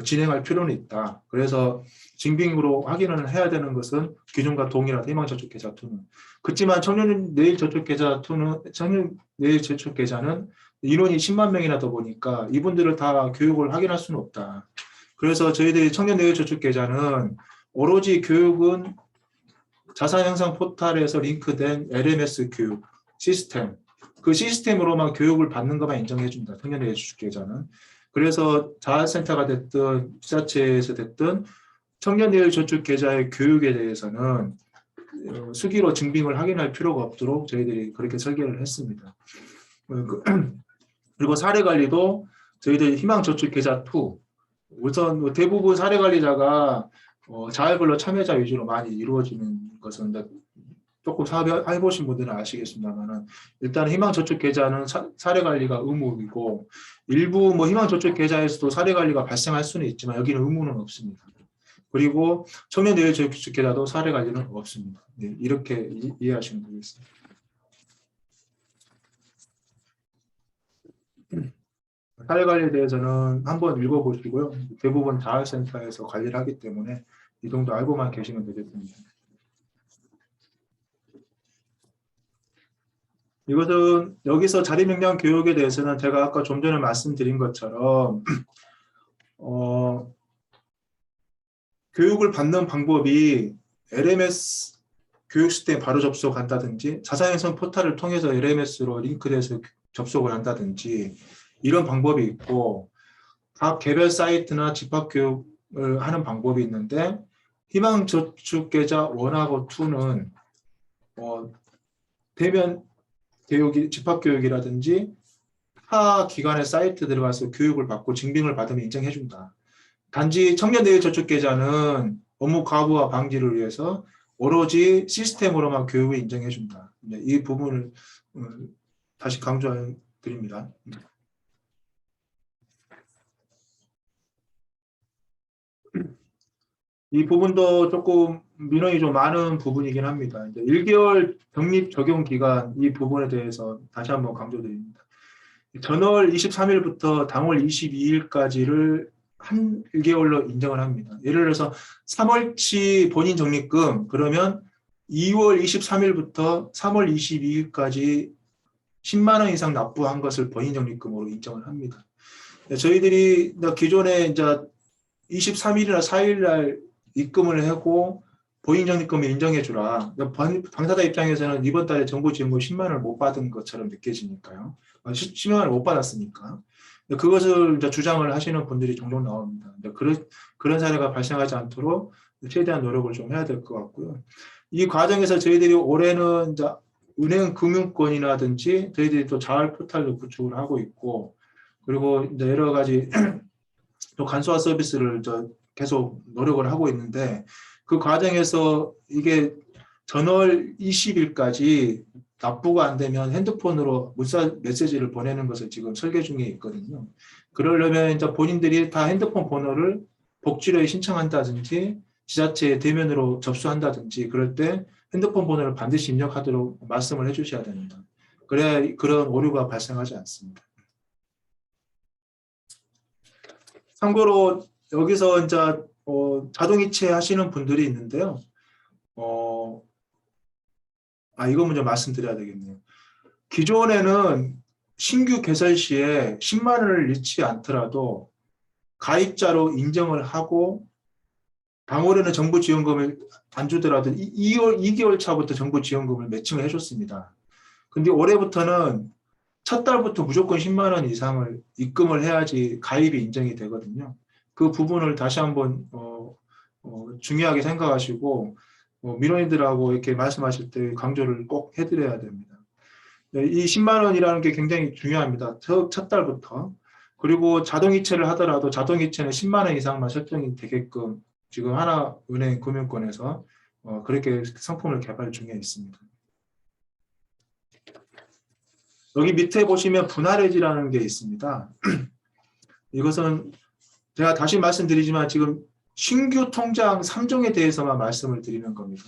[SPEAKER 2] 진행할 필요는 있다. 그래서 증빙으로 확인을 해야 되는 것은 기존과 동일한 희망저축계좌2는 그렇지만 청년내일저축계좌는 인원이 10만 명이나 더 보니까 이분들을 다 교육을 확인할 수는 없다. 그래서 저희들이 청년내일저축계좌는 오로지 교육은 자산형상 포털에서 링크된 LMS 교육 시스템, 그 시스템으로만 교육을 받는 것만 인정해준다. 청년내일저축계좌는. 그래서 자활센터가 됐든 지자체에서 됐든 청년내일저축계좌의 교육에 대해서는 수기로 증빙을 확인할 필요가 없도록 저희들이 그렇게 설계를 했습니다. 그리고 사례관리도 저희들 희망저축계좌2 우선 대부분 사례관리자가 자활근로 참여자 위주로 많이 이루어지는 것은 조금 사업해보신 분들은 아시겠습니다만은 일단 희망저축계좌는 사례관리가 의무이고 일부 뭐 희망저축계좌에서도 사례관리가 발생할 수는 있지만 여기는 의무는 없습니다. 그리고 청년내일저축계좌도 사례관리는 없습니다. 네, 이렇게 이해하시면 되겠습니다. 사례관리에 대해서는 한번 읽어보시고요. 대부분 자활센터에서 관리를 하기 때문에 이 정도 알고만 계시면 되겠습니다. 이것은 여기서 자리명령 교육에 대해서는 제가 아까 좀 전에 말씀드린 것처럼 교육을 받는 방법이 LMS 교육 시스템에 바로 접속한다든지 자산형성 포털을 통해서 LMS로 링크돼서 접속을 한다든지 이런 방법이 있고 각 개별 사이트나 집합교육을 하는 방법이 있는데 희망저축계좌 1하고 2는 대면 교육이 집합교육이라든지 타 기관의 사이트 들어가서 교육을 받고 증빙을 받으면 인정해준다. 단지 청년내일저축계좌는 업무 과부하 방지를 위해서 오로지 시스템으로만 교육을 인정해준다. 이 부분을 다시 강조드립니다. 이 부분도 조금 민원이 좀 많은 부분이긴 합니다. 이제 1개월 적립 적용 기간 이 부분에 대해서 다시 한번 강조드립니다. 전월 23일부터 당월 22일까지를 한 1개월로 인정을 합니다. 예를 들어서 3월치 본인 적립금 그러면 2월 23일부터 3월 22일까지 10만 원 이상 납부한 것을 본인 적립금으로 인정을 합니다. 저희들이 기존에 이제 23일이나 4일 날 입금을 하고 본인 적립금을 인정해 주라. 당사자 입장에서는 이번 달에 정부지원금 10만 원을 못 받은 것처럼 느껴지니까요. 10만 원을 못 받았으니까. 그것을 이제 주장을 하시는 분들이 종종 나옵니다. 그런 사례가 발생하지 않도록 최대한 노력을 좀 해야 될 것 같고요. 이 과정에서 저희들이 올해는 이제 은행 금융권이라든지 저희들이 또 자활 포털도 구축을 하고 있고 그리고 이제 여러 가지 또 간소화 서비스를 계속 노력을 하고 있는데 그 과정에서 이게 전월 20일까지 납부가 안 되면 핸드폰으로 문자 메시지를 보내는 것을 지금 설계 중에 있거든요. 그러려면 이제 본인들이 다 핸드폰 번호를 복지로에 신청한다든지 지자체에 대면으로 접수한다든지 그럴 때 핸드폰 번호를 반드시 입력하도록 말씀을 해주셔야 됩니다. 그래야 그런 오류가 발생하지 않습니다. 참고로 여기서 이제 자동이체 하시는 분들이 있는데요. 이거 먼저 말씀드려야 되겠네요. 기존에는 신규 개설 시에 10만 원을 잃지 않더라도 가입자로 인정을 하고 당월에는 정부 지원금을 안 주더라도 2개월 차부터 정부 지원금을 매칭을 해줬습니다. 근데 올해부터는 첫 달부터 무조건 10만 원 이상을 입금을 해야지 가입이 인정이 되거든요. 그 부분을 다시 한번 중요하게 생각하시고 민원인들하고 이렇게 말씀하실 때 강조를 꼭 해드려야 됩니다. 이 10만 원이라는 게 굉장히 중요합니다. 첫 달부터. 그리고 자동이체를 하더라도 자동이체는 10만 원 이상만 설정이 되게끔 지금 하나은행 금융권에서 그렇게 상품을 개발 중에 있습니다. 여기 밑에 보시면 분할해지라는 게 있습니다. 이것은 제가 다시 말씀드리지만 지금 신규 통장 3종에 대해서만 말씀을 드리는 겁니다.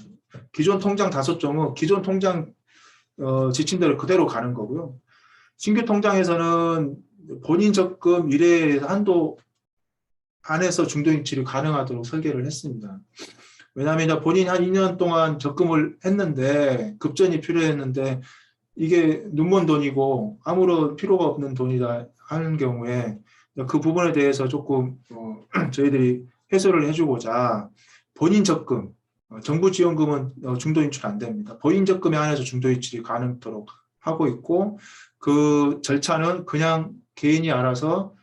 [SPEAKER 2] 기존 통장 5종은 기존 통장 지침대로 그대로 가는 거고요. 신규 통장에서는 본인 적금 일회 한도 안에서 중도인출이 가능하도록 설계를 했습니다. 왜냐하면 본인이 한 2년 동안 적금을 했는데 급전이 필요했는데 이게 눈먼 돈이고 아무런 필요가 없는 돈이다 하는 경우에 그 부분에 대해서 조금 저희들이 해소를 해주고자 본인 적금, 정부 지원금은 중도 인출 안 됩니다. 본인 적금에 한해서 중도 인출이 가능토록 하고 있고 그 절차는 그냥 개인이 알아서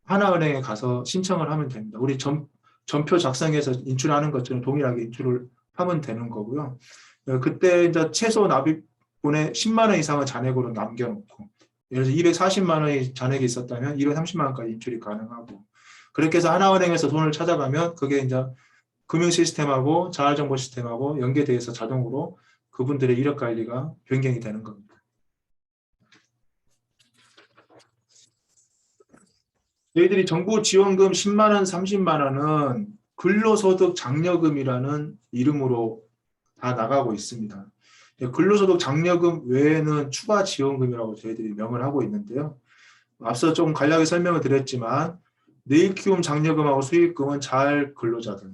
[SPEAKER 2] 하나은행에 가서 신청을 하면 됩니다. 우리 전표 작성해서 인출하는 것처럼 동일하게 인출을 하면 되는 거고요. 그때 이제 최소 납입분의 10만 원 이상을 잔액으로 남겨놓고 예를 들어서 240만 원이 잔액이 있었다면 230만 원까지 인출이 가능하고 그렇게 해서 하나은행에서 돈을 찾아가면 그게 이제 금융 시스템하고 자활정보 시스템하고 연계돼서 자동으로 그분들의 이력 관리가 변경이 되는 겁니다. 저희들이 정부 지원금 10만 원, 30만 원은 근로소득 장려금이라는 이름으로 다 나가고 있습니다. 근로소득 장려금 외에는 추가 지원금이라고 저희들이 명을 하고 있는데요. 앞서 좀 간략하게 설명을 드렸지만 내일키움 장려금하고 수익금은 자활 근로자들,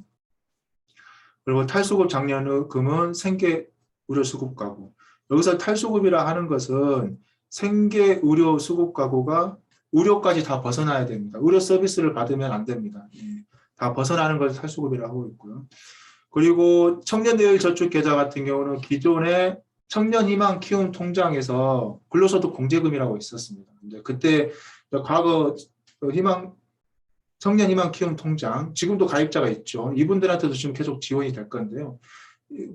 [SPEAKER 2] 그리고 탈수급 장려금은 생계 의료 수급 가구. 여기서 탈수급이라 하는 것은 생계 의료 수급 가구가 의료까지 다 벗어나야 됩니다. 의료 서비스를 받으면 안 됩니다. 다 벗어나는 것을 탈수급이라고 하고 있고요. 그리고 청년내일저축계좌 같은 경우는 기존에 청년희망키움 통장에서 근로소득 공제금이라고 있었습니다. 그때 과거 청년희망키움 통장, 지금도 가입자가 있죠. 이분들한테도 지금 계속 지원이 될 건데요.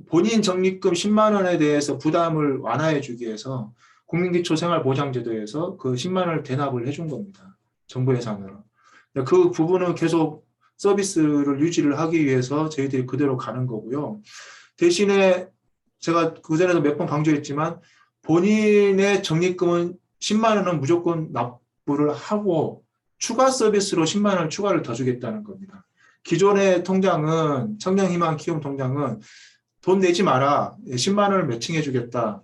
[SPEAKER 2] 본인 적립금 10만 원에 대해서 부담을 완화해 주기 위해서 국민기초생활보장제도에서 그 10만 원을 대납을 해준 겁니다. 정부 예산으로. 그 부분은 계속 서비스를 유지를 하기 위해서 저희들이 그대로 가는 거고요. 대신에 제가 그전에도 몇 번 강조했지만 본인의 적립금은 10만 원은 무조건 납부를 하고 추가 서비스로 10만 원 추가를 더 주겠다는 겁니다. 기존의 통장은 청년희망키움 통장은 돈 내지 마라. 10만 원을 매칭해 주겠다.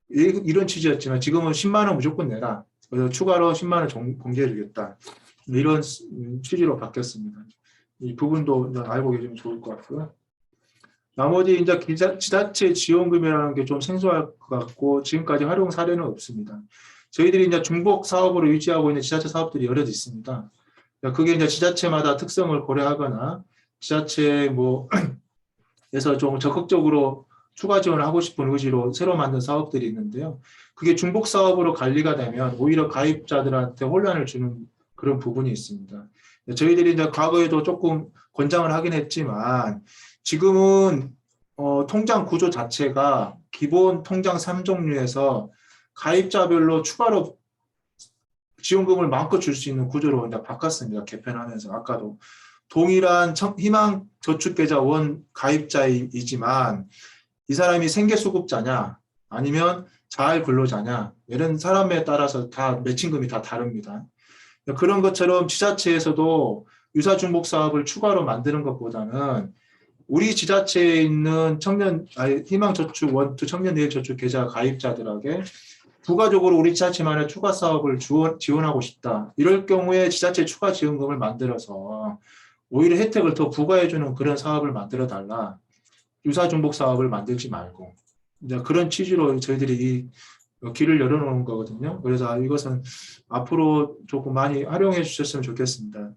[SPEAKER 2] 이런 취지였지만 지금은 10만 원 무조건 내라. 그래서 추가로 10만 원 공제해 주겠다. 이런 취지로 바뀌었습니다. 이 부분도 알고 계시면 좋을 것 같고요. 나머지 이제 지자체 지원금이라는 게 좀 생소할 것 같고 지금까지 활용 사례는 없습니다. 저희들이 이제 중복 사업으로 유지하고 있는 지자체 사업들이 여러 있습니다. 그게 이제 지자체마다 특성을 고려하거나 지자체 에서 좀 적극적으로 추가 지원을 하고 싶은 의지로 새로 만든 사업들이 있는데요. 그게 중복 사업으로 관리가 되면 오히려 가입자들한테 혼란을 주는 그런 부분이 있습니다. 저희들이 이제 과거에도 조금 권장을 하긴 했지만 지금은 통장 구조 자체가 기본 통장 3종류에서 가입자별로 추가로 지원금을 마음껏 줄 수 있는 구조로 이제 바꿨습니다. 개편하면서 아까도 동일한 희망저축계좌 원 가입자이지만 이 사람이 생계수급자냐 아니면 자활근로자냐 이런 사람에 따라서 다 매칭금이 다 다릅니다. 그런 것처럼 지자체에서도 유사중복 사업을 추가로 만드는 것보다는 우리 지자체에 있는 희망저축 원투 청년내일저축 계좌 가입자들에게 부가적으로 우리 지자체만의 추가 사업을 지원하고 싶다. 이럴 경우에 지자체 추가 지원금을 만들어서 오히려 혜택을 더 부과해주는 그런 사업을 만들어 달라. 유사중복 사업을 만들지 말고. 이제 그런 취지로 저희들이 이 길을 열어놓은 거거든요. 그래서 이것은 앞으로 조금 많이 활용해 주셨으면 좋겠습니다.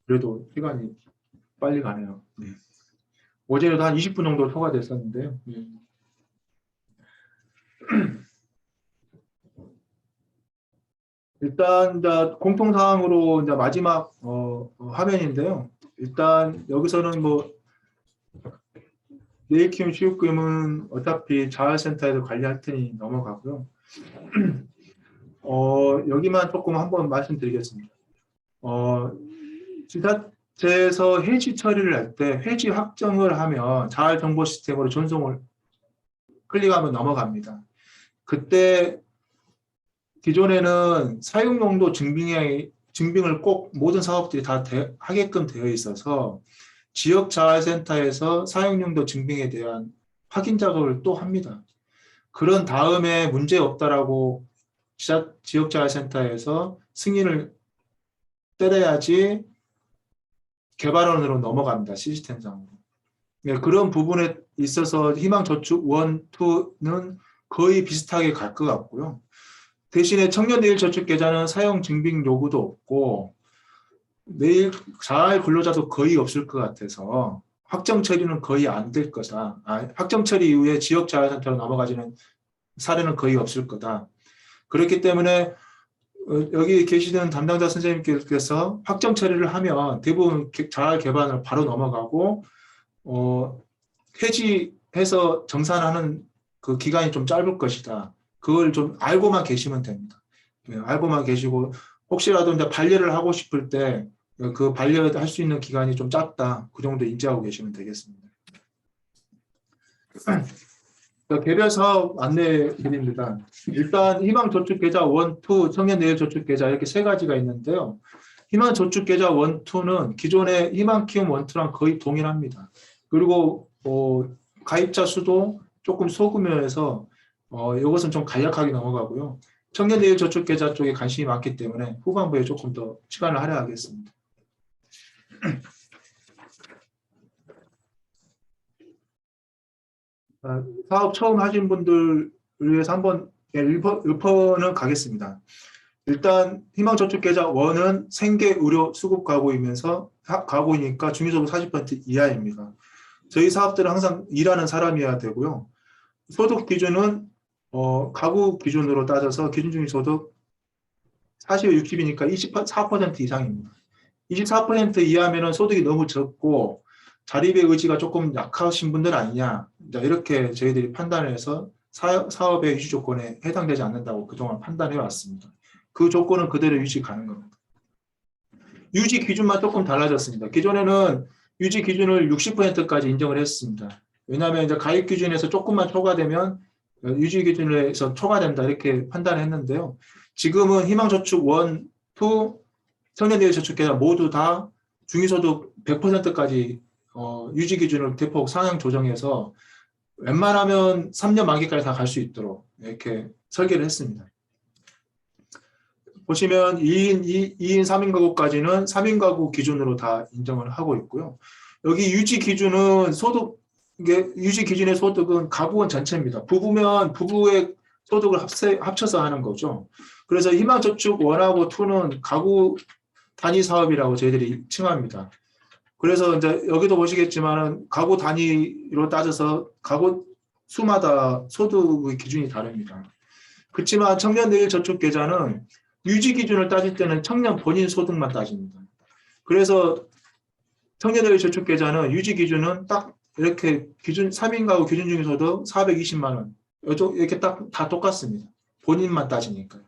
[SPEAKER 2] 그래도 시간이 빨리 가네요. 네. 어제도 한 20분 정도 초과됐었는데요. 네. 일단 이제 공통사항으로 이제 마지막 화면인데요. 일단 여기서는 뭐 내일 키움 취업금은 어차피 자활센터에서 관리할 테니 넘어가고요. 여기만 조금 한번 말씀드리겠습니다. 지자체에서 해지 처리를 할 때 해지 확정을 하면 자활정보 시스템으로 전송을 클릭하면 넘어갑니다. 그때 기존에는 사용용도 증빙을 꼭 모든 사업들이 다 하게끔 되어 있어서 지역자활센터에서 사용용도 증빙에 대한 확인 작업을 또 합니다. 그런 다음에 문제 없다라고 지역자활센터에서 승인을 때려야지 개발원으로 넘어갑니다. 시스템상으로. 네, 그런 부분에 있어서 희망저축 1, 2는 거의 비슷하게 갈 것 같고요. 대신에 청년내일저축계좌는 사용 증빙 요구도 없고 내일 자활 근로자도 거의 없을 것 같아서 확정 처리는 거의 안 될 거다. 확정 처리 이후에 지역자활센터로 넘어가지는 사례는 거의 없을 거다. 그렇기 때문에 여기 계시는 담당자 선생님께서 확정 처리를 하면 대부분 자활 개반을 바로 넘어가고 해지해서 정산하는 그 기간이 좀 짧을 것이다. 그걸 좀 알고만 계시면 됩니다. 네, 알고만 계시고 혹시라도 이제 반려를 하고 싶을 때 그 반려할 수 있는 기간이 좀 짧다. 그 정도 인지하고 계시면 되겠습니다. 개별 사업 안내 드립니다. 일단 희망저축계좌 1, 2, 청년내일저축계좌 이렇게 세 가지가 있는데요. 희망저축계좌 1, 2는 기존의 희망키움 1, 2랑 거의 동일합니다. 그리고 가입자 수도 조금 소규모여서 이것은 좀 간략하게 넘어가고요. 청년내일저축계좌 쪽에 관심이 많기 때문에 후반부에 조금 더 시간을 할애하겠습니다. 사업 처음 하신 분들 위해서 한번 읊어는 가겠습니다. 일단 희망저축계좌 1은 생계 의료 수급 가구이니까 중위소득 40% 이하입니다. 저희 사업들은 항상 일하는 사람이어야 되고요. 소득 기준은 가구 기준으로 따져서 기준중위소득 40에 60이니까 24% 이상입니다. 24% 이하면 소득이 너무 적고 자립의 의지가 조금 약하신 분들 아니냐, 이렇게 저희들이 판단해서 사업의 유지 조건에 해당되지 않는다고 그동안 판단해 왔습니다. 그 조건은 그대로 유지 가는 겁니다. 유지 기준만 조금 달라졌습니다. 기존에는 유지 기준을 60%까지 인정을 했습니다. 왜냐하면 이제 가입 기준에서 조금만 초과되면 유지 기준에서 초과된다 이렇게 판단했는데요. 지금은 희망저축 1, 2, 청년내일저축계좌 모두 다 중위소득 100%까지 유지 기준을 대폭 상향 조정해서 웬만하면 3년 만기까지 다 갈 수 있도록 이렇게 설계를 했습니다. 보시면 2인 3인 가구까지는 3인 가구 기준으로 다 인정을 하고 있고요. 여기 유지 기준은 유지 기준의 소득은 가구원 전체입니다. 부부면 부부의 소득을 합쳐서 하는 거죠. 그래서 희망저축 1하고 2는 가구 단위 사업이라고 저희들이 칭합니다. 그래서 이제 여기도 보시겠지만은 가구 단위로 따져서 가구 수마다 소득의 기준이 다릅니다. 그렇지만 청년내일저축계좌는 유지 기준을 따질 때는 청년 본인 소득만 따집니다. 그래서 청년내일저축계좌는 유지 기준은 딱 이렇게 기준 3인 가구 기준중위소득 420만 원 이렇게 딱 다 똑같습니다. 본인만 따지니까.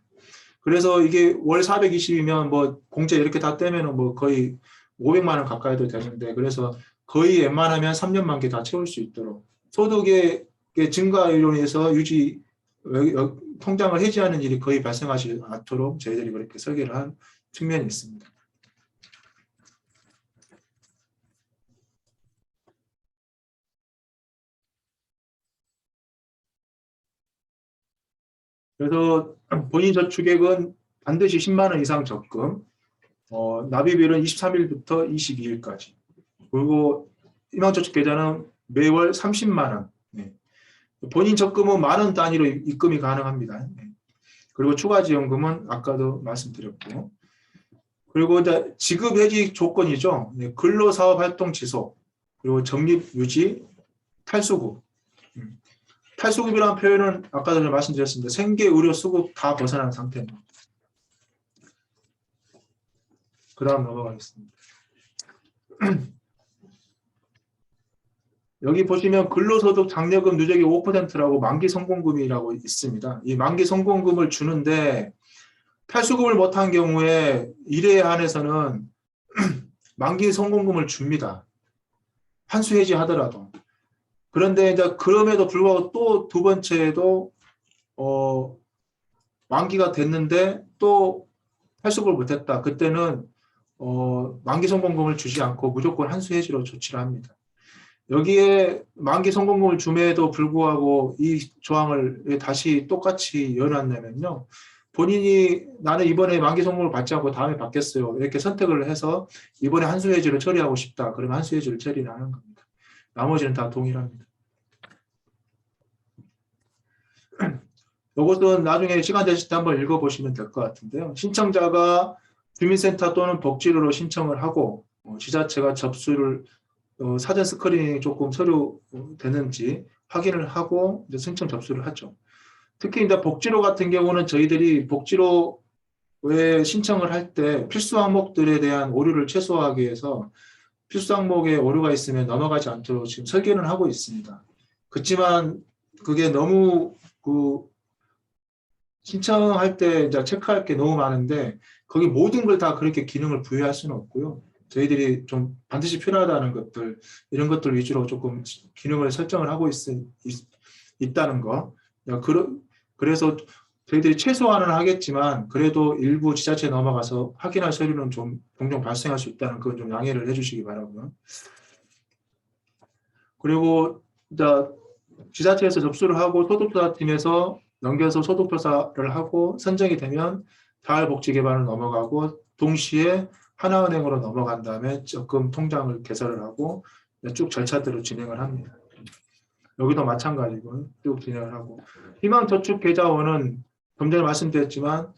[SPEAKER 2] 그래서 이게 월 420이면 뭐 공제 이렇게 다 떼면은 뭐 거의 500만 원 가까이도 되는데, 그래서 거의 웬만하면 3년 만기 다 채울 수 있도록 소득의 증가로 인해서 유지 통장을 해지하는 일이 거의 발생하지 않도록 저희들이 그렇게 설계를 한 측면이 있습니다. 그래서 본인 저축액은 반드시 10만 원 이상 적금, 납입일은 23일부터 22일까지. 그리고 희망저축계좌는 매월 30만 원. 네. 본인 적금은 10,000원 단위로 입금이 가능합니다. 네. 그리고 추가지원금은 아까도 말씀드렸고. 그리고 이제 지급해지 조건이죠. 네. 근로사업활동 지속, 그리고 적립 유지, 탈수급. 탈수급이라는 표현은 아까 전에 말씀드렸습니다. 생계, 의료, 수급 다 벗어난 상태입니다. 그 다음 넘어가겠습니다. 여기 보시면 근로소득 장려금 누적이 5%라고 만기 성공금이라고 있습니다. 이 만기 성공금을 주는데 탈수급을 못한 경우에 1회에 한해서는 만기 성공금을 줍니다. 환수 해지하더라도. 그런데 이제 그럼에도 불구하고 또 두 번째에도 만기가 됐는데 또 탈수급을 못했다. 그때는 만기 성공금을 주지 않고 무조건 환수 해지로 조치를 합니다. 여기에 만기 성공금을 줌에도 불구하고 이 조항을 왜 다시 똑같이 열어놨냐면요. 본인이 나는 이번에 만기 성공을 받지 않고 다음에 받겠어요. 이렇게 선택을 해서 이번에 환수 해지를 처리하고 싶다. 그러면 환수 해지를 처리를 하는 겁니다. 나머지는 다 동일합니다. 이것은 나중에 시간 되실 때 한번 읽어보시면 될 것 같은데요. 신청자가 주민센터 또는 복지로로 신청을 하고 지자체가 접수를 사전 스크린이 조금 서류 되는지 확인을 하고 이제 신청 접수를 하죠. 특히 이제 복지로 같은 경우는 저희들이 복지로에 신청을 할 때 필수 항목들에 대한 오류를 최소화하기 위해서 필수 항목에 오류가 있으면 넘어가지 않도록 지금 설계는 하고 있습니다. 그렇지만 그게 너무 신청할 때 이제 체크할 게 너무 많은데 거기 모든 걸 다 그렇게 기능을 부여할 수는 없고요. 저희들이 좀 반드시 필요하다는 것들, 이런 것들 위주로 조금 기능을 설정을 하고 있다는 거. 그래서 저희들이 최소화는 하겠지만 그래도 일부 지자체에 넘어가서 확인할 서류는 좀 종종 발생할 수 있다는 건 좀 양해를 해주시기 바라고요. 그리고 이제 지자체에서 접수를 하고 소득조사팀에서 넘겨서 소득조사를 하고 선정이 되면 자활복지개발로 넘어가고 동시에 하나은행으로 넘어간 다음에 적금 통장을 개설을 하고 쭉 절차대로 진행을 합니다. 여기도 마찬가지고 쭉 진행을 하고 희망저축계좌원은 좀 전에 말씀드렸지만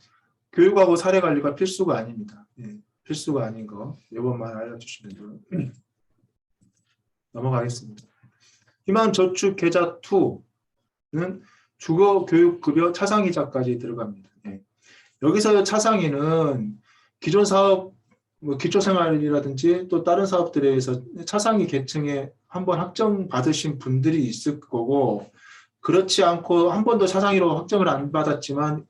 [SPEAKER 2] 교육하고 사례관리가 필수가 아닙니다. 예, 필수가 아닌 거 이것만 알려주시면 돼요. 넘어가겠습니다. 희망저축계좌2는 주거교육급여 차상이자까지 들어갑니다. 예. 여기서 차상이는 기존 사업, 기초생활이라든지 또 다른 사업들에 의해서 차상위 계층에 한번 확정받으신 분들이 있을 거고 그렇지 않고 한 번도 차상위로 확정을 안 받았지만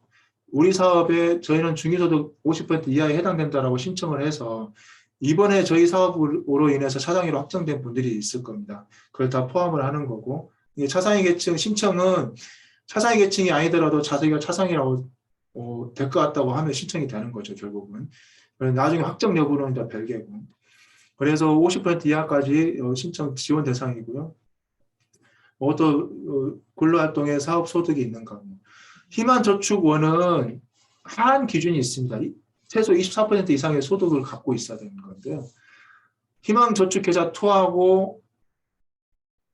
[SPEAKER 2] 우리 사업에 저희는 중위소득 50% 이하에 해당된다라고 신청을 해서 이번에 저희 사업으로 인해서 차상위로 확정된 분들이 있을 겁니다. 그걸 다 포함을 하는 거고 차상위 계층 신청은 차상위 계층이 아니더라도 자기가 차상위라고 될 것 같다고 하면 신청이 되는 거죠. 결국은. 나중에 확정 여부는 이제 별개고. 그래서 50% 이하까지 신청 지원 대상이고요. 또 근로활동에 사업소득이 있는가. 희망저축원은 하한 기준이 있습니다. 최소 24% 이상의 소득을 갖고 있어야 되는 건데요. 희망저축계좌2하고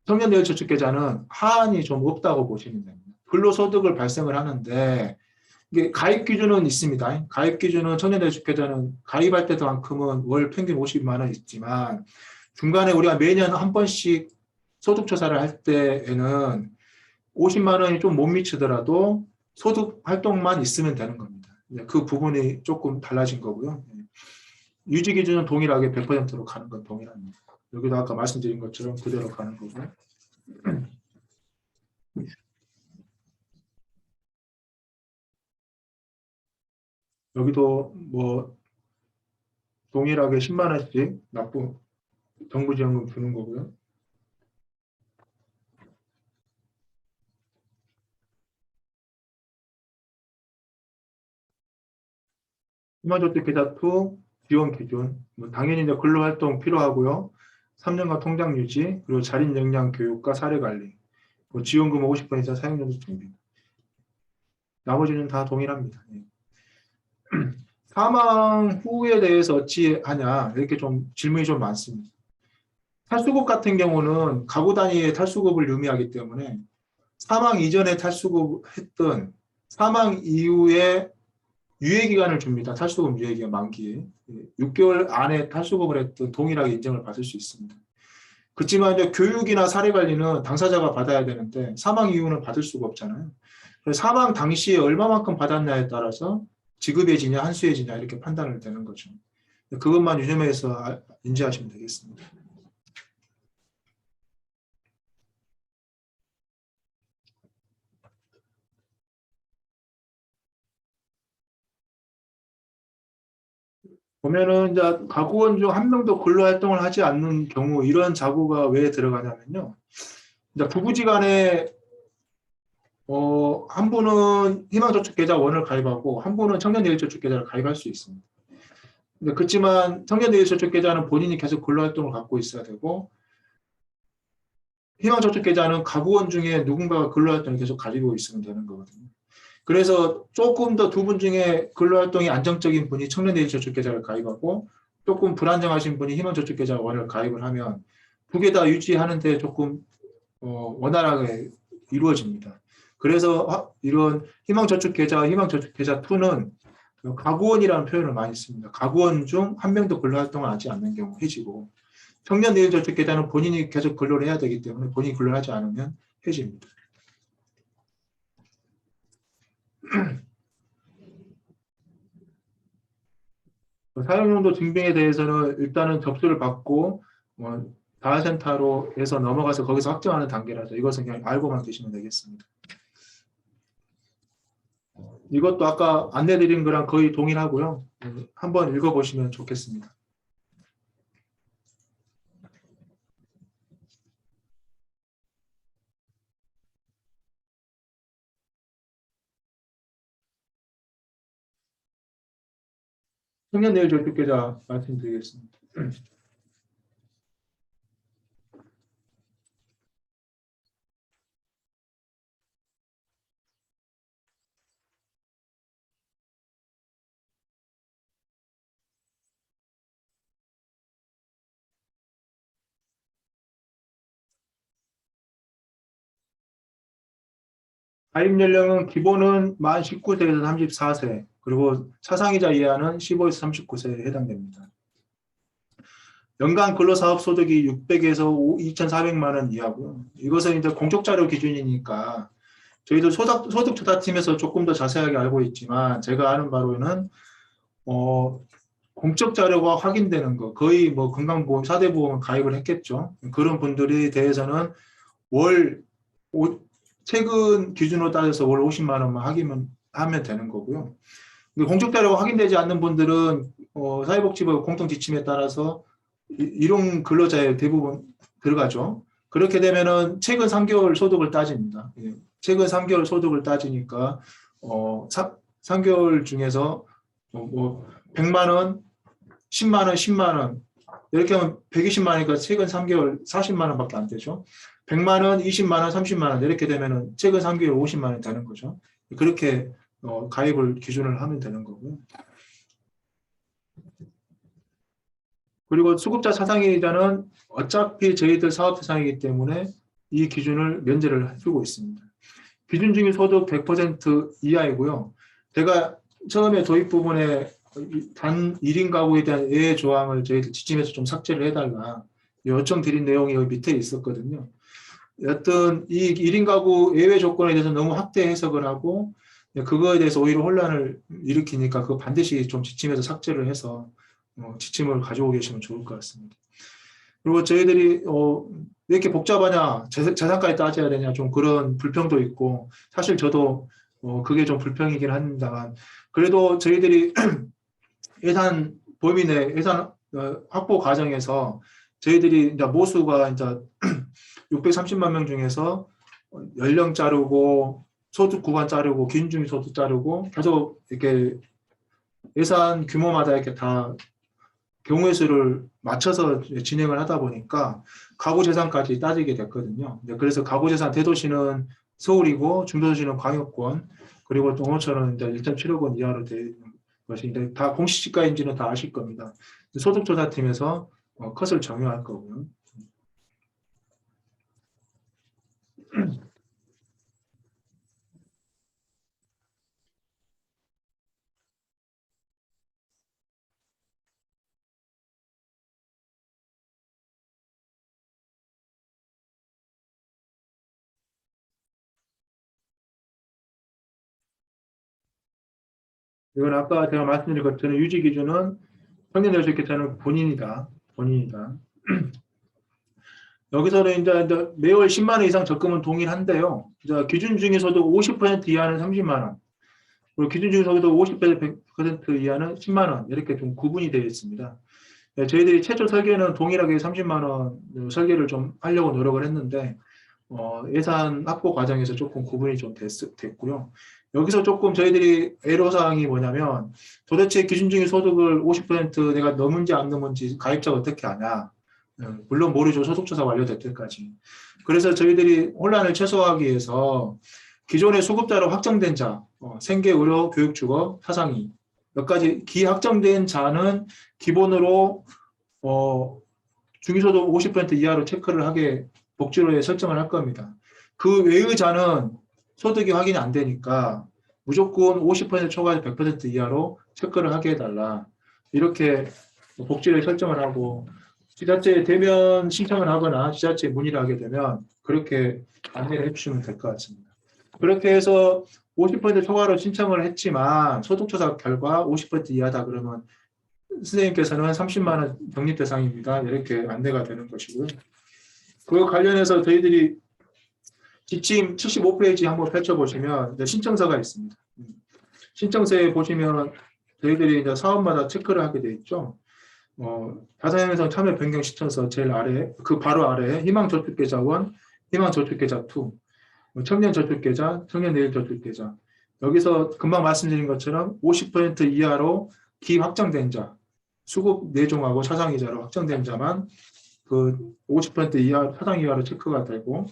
[SPEAKER 2] 청년대출저축계좌는 하한이 좀 없다고 보시면 됩니다. 근로소득을 발생을 하는데 이게 가입 기준은 있습니다. 가입 기준은 청년대출계좌는 가입할 때만큼은 월 평균 50만 원 있지만 중간에 우리가 매년 한 번씩 소득조사를 할 때에는 50만 원이 좀 못 미치더라도 소득 활동만 있으면 되는 겁니다. 그 부분이 조금 달라진 거고요. 유지 기준은 동일하게 100%로 가는 건 동일합니다. 여기도 아까 말씀드린 것처럼 그대로 가는 거고요. 여기도 뭐 동일하게 10만 원씩 정부 지원금 주는 거고요. 희망저축계좌2 지원 기준, 당연히 이제 근로활동 필요하고요. 3년간 통장 유지, 그리고 자립 역량 교육과 사례 관리, 지원금은 50% 이상 사용연수 준비. 나머지는 다 동일합니다. 예. 사망 후에 대해서 어찌 하냐 이렇게 좀 질문이 좀 많습니다. 탈수급 같은 경우는 가구 단위의 탈수급을 의미하기 때문에 사망 이전에 탈수급했던 사망 이후에 유예기간을 줍니다. 탈수급 유예기간 만기에 6개월 안에 탈수급을 했던 동일하게 인정을 받을 수 있습니다. 그렇지만 이제 교육이나 사례관리는 당사자가 받아야 되는데 사망 이후는 받을 수가 없잖아요. 그래서 사망 당시에 얼마만큼 받았냐에 따라서 지급해지냐 한수해지냐 이렇게 판단을 되는 거죠. 그것만 유념해서 인지하시면 되겠습니다. 보면은 이제 가구원 중 한 명도 근로활동을 하지 않는 경우 이런 자구가 왜 들어가냐면요. 이제 부부지간에 한 분은 희망저축계좌 1을 가입하고 한 분은 청년내일저축계좌를 가입할 수 있습니다. 근데 그렇지만 청년내일저축계좌는 본인이 계속 근로활동을 갖고 있어야 되고 희망저축계좌는 가구원 중에 누군가가 근로활동을 계속 가지고 있으면 되는 거거든요. 그래서 조금 더 두 분 중에 근로활동이 안정적인 분이 청년내일저축계좌를 가입하고 조금 불안정하신 분이 희망저축계좌 1을 가입을 하면 두 개 다 유지하는데 조금 원활하게 이루어집니다. 그래서 이런 희망저축계좌, 희망저축계좌 2는 가구원이라는 표현을 많이 씁니다. 가구원 중 한 명도 근로활동을 하지 않는 경우 해지고 청년내일저축계좌는 본인이 계속 근로를 해야 되기 때문에 본인이 근로를 하지 않으면 해지입니다. 사용용도 증빙에 대해서는 일단은 접수를 받고 다화센터로 해서 넘어가서 거기서 확정하는 단계라서 이것은 그냥 알고만 계시면 되겠습니다. 이것도 아까 안내드린 거랑 거의 동일하고요. 한번 읽어보시면 좋겠습니다. 청년내일저축계좌 말씀드리겠습니다. 가입 연령은 기본은 만 19세에서 34세, 그리고 차상위자 이하는 15에서 39세에 해당됩니다. 연간 근로사업소득이 600에서 2,400만 원 이하고요. 이것은 이제 공적자료 기준이니까 저희도 소득조사팀에서 조금 더 자세하게 알고 있지만 제가 아는 바로는 공적 자료가 확인되는 거 거의 뭐 건강보험, 4대 보험 가입을 했겠죠. 그런 분들에 대해서는 최근 기준으로 따져서 월 50만 원만 하면 되는 거고요. 공적 자료가 확인되지 않는 분들은 사회복지부 공통지침에 따라서 일용 근로자에 대부분 들어가죠. 그렇게 되면은 최근 3개월 소득을 따집니다. 최근 3개월 소득을 따지니까 3개월 중에서 100만 원, 10만 원, 10만 원 이렇게 하면 120만 원이니까 최근 3개월 40만 원밖에 안 되죠. 100만 원, 20만 원, 30만 원 이렇게 되면은 최근 3개월 50만 원이 되는 거죠. 그렇게 가입을 기준을 하면 되는 거고요. 그리고 수급자 차상위자는 어차피 저희들 사업 대상이기 때문에 이 기준을 면제를 해주고 있습니다. 기준 중위 소득 100% 이하이고요. 제가 처음에 도입 부분에 단 1인 가구에 대한 예외 조항을 저희들 지침에서 좀 삭제를 해달라 요청 드린 내용이 여기 밑에 있었거든요. 여튼 이 1인 가구 예외 조건에 대해서 너무 확대 해석을 하고 그거에 대해서 오히려 혼란을 일으키니까 그거 반드시 좀 지침에서 삭제를 해서 지침을 가지고 계시면 좋을 것 같습니다. 그리고 저희들이 왜 이렇게 복잡하냐, 재산까지 따져야 되냐, 좀 그런 불평도 있고, 사실 저도 그게 좀 불평이긴 합니다만, 그래도 저희들이 예산 범위 내 예산 확보 과정에서 저희들이 이제 모수가 이제 630만 명 중에서 연령 자르고 소득 구간 자르고 기준 중위 소득 자르고 계속 이렇게 예산 규모마다 이렇게 다 경우의 수를 맞춰서 진행을 하다 보니까 가구 재산까지 따지게 됐거든요. 그래서 가구 재산 대도시는 서울이고 중도시는 광역권, 그리고 농어촌은 이제 1.7억 원 이하로 되어 있는 것이 이제 다 공시지가인지는 다 아실 겁니다. 소득조사팀에서 컷을 정해할 거고요. 이건 아까 제가 말씀드린 것처럼 유지 기준은 평년내수익계좌는 본인이다. 본인이다. 여기서는 이제 매월 10만 원 이상 적금은 동일한데요. 이제 기준 중에서도 50% 이하는 30만 원, 그리고 기준 중에서도 50% 이하는 10만 원 이렇게 좀 구분이 되어 있습니다. 네, 저희들이 최초 설계는 동일하게 30만 원 설계를 좀 하려고 노력을 했는데 예산 확보 과정에서 조금 구분이 좀 됐고요. 여기서 조금 저희들이 애로사항이 뭐냐면 도대체 기준중의 소득을 50% 내가 넘은지 안 넘은지 가입자가 어떻게 아냐. 물론 모르죠. 소득조사 완료될 때까지. 그래서 저희들이 혼란을 최소화하기 위해서 기존의 수급자로 확정된 자, 생계, 의료, 교육주거, 사상이 몇 가지 기확정된 자는 기본으로 중위소득 50% 이하로 체크를 하게 복지로에 설정을 할 겁니다. 그 외의 자는 소득이 확인이 안 되니까 무조건 50% 초과해서 100% 이하로 체크를 하게 해달라. 이렇게 복지로에 설정을 하고 지자체에 대면 신청을 하거나 지자체에 문의를 하게 되면 그렇게 안내를 해주시면 될 것 같습니다. 그렇게 해서 50% 초과로 신청을 했지만 소득조사 결과 50% 이하다 그러면 선생님께서는 30만 원 적립 대상입니다. 이렇게 안내가 되는 것이고요. 그 관련해서 저희들이 지침 75페이지 한번 펼쳐보시면 신청서가 있습니다. 신청서에 보시면 저희들이 이제 사업마다 체크를 하게 돼 있죠. 자산형성 참여 변경 신청서 제일 아래, 그 바로 아래에 희망저축계좌 1, 희망저축계좌 2, 청년저축계좌, 청년내일저축계좌. 여기서 금방 말씀드린 것처럼 50% 이하로 기확정된 자, 수급 내종하고 차상이자로 확정된 자만 그 50% 이하 차상 이하로 체크가 되고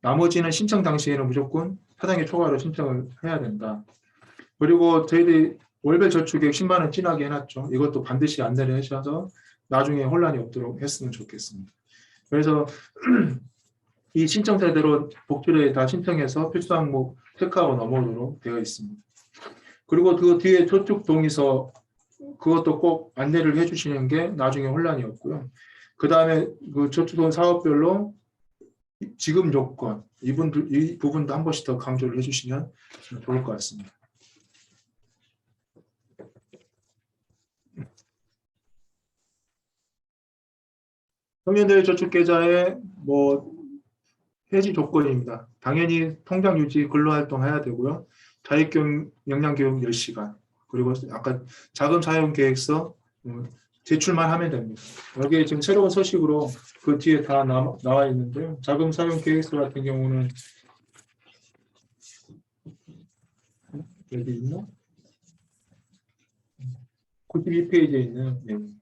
[SPEAKER 2] 나머지는 신청 당시에는 무조건 차상의 초과로 신청을 해야 된다. 그리고 저희들이 월별 저축액 10만 원 진하게 해놨죠. 이것도 반드시 안내를 하셔서 나중에 혼란이 없도록 했으면 좋겠습니다. 그래서 이 신청세대로 복지로에 다 신청해서 필수 항목 체크하고 넘어오도록 되어 있습니다. 그리고 그 뒤에 저축 동의서 그것도 꼭 안내를 해주시는 게 나중에 혼란이 없고요. 그 다음에 그 저축은 사업별로 지급 요건 이 부분도 한 번씩 더 강조를 해주시면 좋을 것 같습니다. 청년들 저축계좌의 해지 조건입니다. 당연히 통장 유지 근로활동 해야 되고요. 자립 역량교육 10시간 그리고 아까 자금 사용 계획서 제출만 하면 됩니다. 여기에 지금 새로운 서식으로 그 뒤에 다 나와 있는데요. 자금 사용 계획서 같은 경우는 여기 있나? 92페이지에 있는 내용.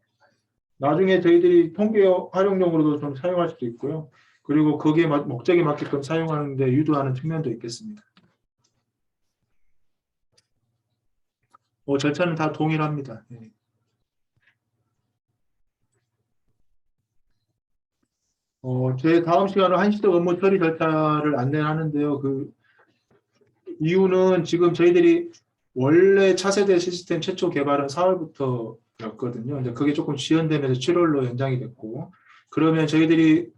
[SPEAKER 2] 나중에 저희들이 통계 활용용으로도 좀 사용할 수도 있고요. 그리고 거기에 목적에 맞게끔 사용하는 데 유도하는 측면도 있겠습니다. 절차는 다 동일합니다. 네. 제 다음 시간은 한시적 업무 처리 절차를 안내하는데요. 그 이유는 지금 저희들이 원래 차세대 시스템 최초 개발은 4월부터였거든요. 근데 그게 조금 지연되면서 7월로 연장이 됐고, 그러면 저희들이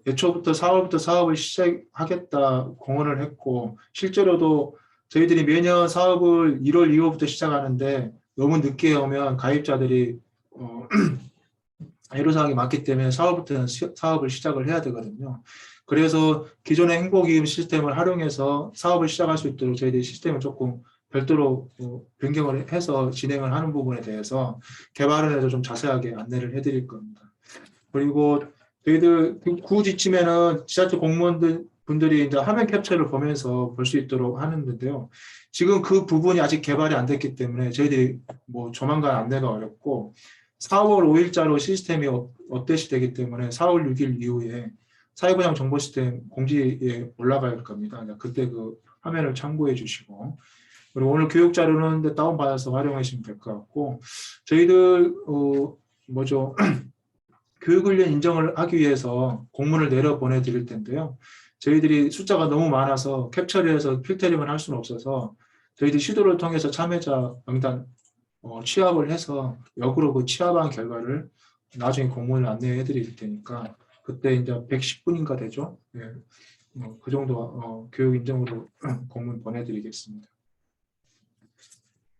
[SPEAKER 2] 애초부터 4월부터 사업을 시작하겠다 공언을 했고, 실제로도 저희들이 매년 사업을 1월, 2월부터 시작하는데 너무 늦게 오면 가입자들이 애로사항이 많기 때문에 4월부터는 사업을 시작을 해야 되거든요. 그래서 기존의 행복이익 시스템을 활용해서 사업을 시작할 수 있도록 저희들이 시스템을 조금 별도로 변경을 해서 진행을 하는 부분에 대해서 개발을 해서 좀 자세하게 안내를 해드릴 겁니다. 그리고 저희들 구 지침에는 지자체 공무원분들이 이제 화면 캡처를 보면서 볼 수 있도록 하는데요. 지금 그 부분이 아직 개발이 안 됐기 때문에 저희들이 조만간 안내가 어렵고 4월 5일자로 시스템이 업데이트 되기 때문에 4월 6일 이후에 사회보장 정보 시스템 공지에 올라갈 겁니다. 그때 그 화면을 참고해 주시고 그리고 오늘 교육 자료는 다운받아서 활용하시면 될 것 같고, 저희들 뭐죠? 교육훈련 인정을 하기 위해서 공문을 내려 보내드릴 텐데요. 저희들이 숫자가 너무 많아서 캡처를 해서 필터링을 할 수는 없어서 저희들이 시도를 통해서 참여자 명단 취합을 해서 역으로 그 취합한 결과를 나중에 공문을 안내해 드릴 테니까 그때 이제 110분인가 되죠. 예. 그 정도 교육 인정으로 공문 보내드리겠습니다.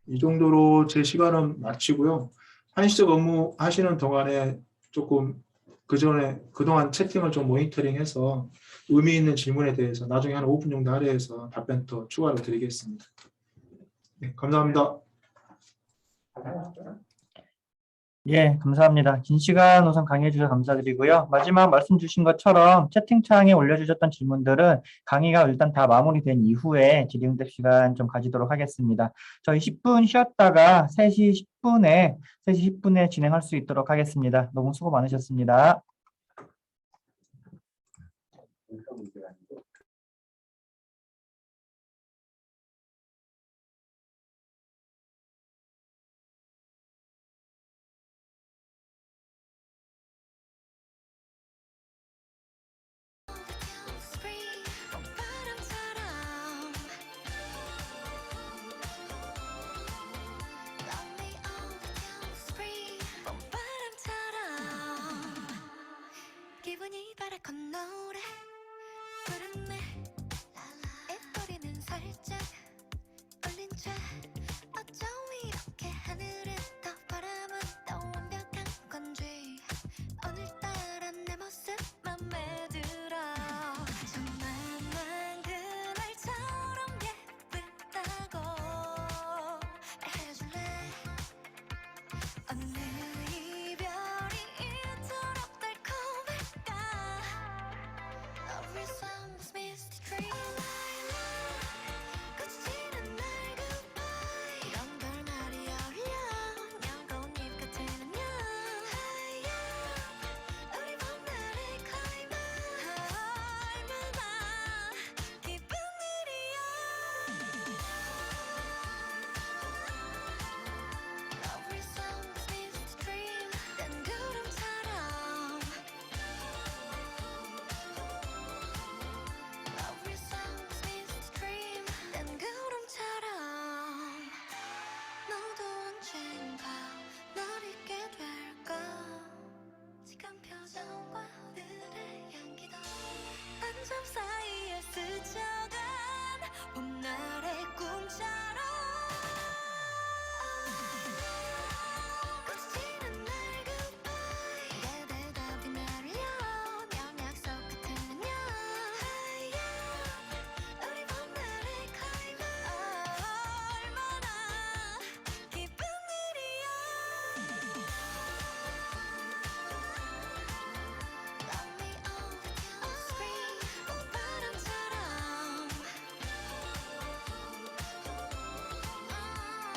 [SPEAKER 2] 이 정도로 제 시간은 마치고요. 한시적 업무 하시는 동안에 조금 그동안 채팅을 좀 모니터링해서 의미 있는 질문에 대해서 나중에 한 5분 정도 할애해서 답변 더 추가로 드리겠습니다. 네, 감사합니다.
[SPEAKER 1] 예, 감사합니다. 긴 시간 우선 강의해 주셔서 감사드리고요. 마지막 말씀 주신 것처럼 채팅창에 올려주셨던 질문들은 강의가 일단 다 마무리된 이후에 질의응답 시간 좀 가지도록 하겠습니다. 저희 10분 쉬었다가 3시 10분에 진행할 수 있도록 하겠습니다. 너무 수고 많으셨습니다.
[SPEAKER 3] 기분이 바랄건 노래 부르네 입꼬리는 살짝 올린 채 어쩜 이렇게 하늘은 더 바람은 더 완벽한 건지 오늘따라 내 모습 맘에 들어 정말 그날처럼 예쁘다고 해줄래 어느 이별이 이토록 달콤할까 Every song's misty dream 거치지는 날 goodbye 이런 걸 말이 어울려 영거운 잎 같은 안녕 우리 봄날의 climax 얼마나 기쁜 일이야 Every song's misty dream 난 구름처럼 Every song's misty dream 난 구름처럼 너도 언젠가 널 잊게 될까 지금 표정과 오늘의 향기도 한 점 사이에 스쳐간 봄날의 꿈처럼 거치지는 날 goodbye 내 대답이 날려 넌 약속 같은 안녕 우리 봄날의 climax 얼마나 기쁜 일이야 Love me all the time scream 봄바람처럼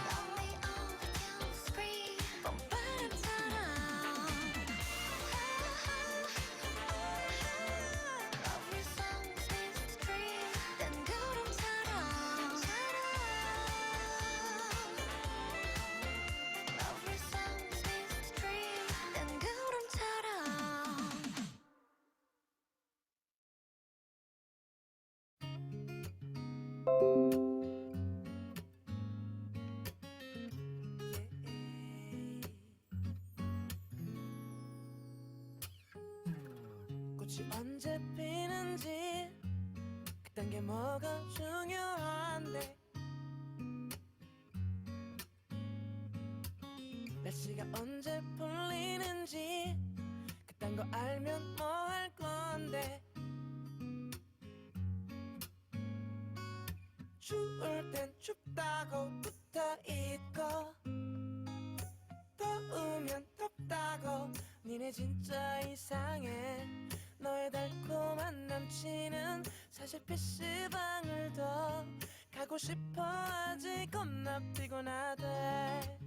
[SPEAKER 3] Love me all the time scream 봄바람처럼 Every song's misty dream 난 구름처럼 Every song's misty dream 난 구름처럼
[SPEAKER 4] 꽃이 언제 피는지 그딴 게 뭐가 중요한데 날씨가 언제 풀리는지 그딴 거 알면 뭐 할 건데 추울 땐 춥다고 붙어있고 더우면 덥다고 니네 진짜 이상해 너의 달콤한 남친은 사실 PC방을 더 가고 싶어 하지 겁나 피곤하대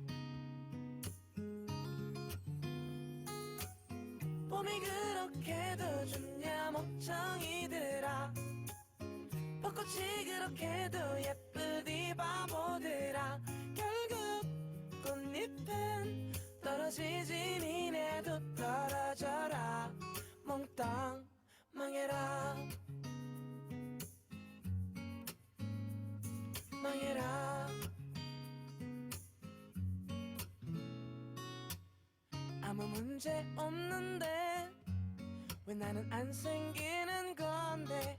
[SPEAKER 4] 봄이 그렇게도 좋냐 멍청이들아 벚꽃이 그렇게도 예쁘디 바보들아 결국 꽃잎은 떨어지지 니네도 떨어져라 몽땅 망해라 망해라 아무 문제 없는데 왜 나는 안 생기는 건데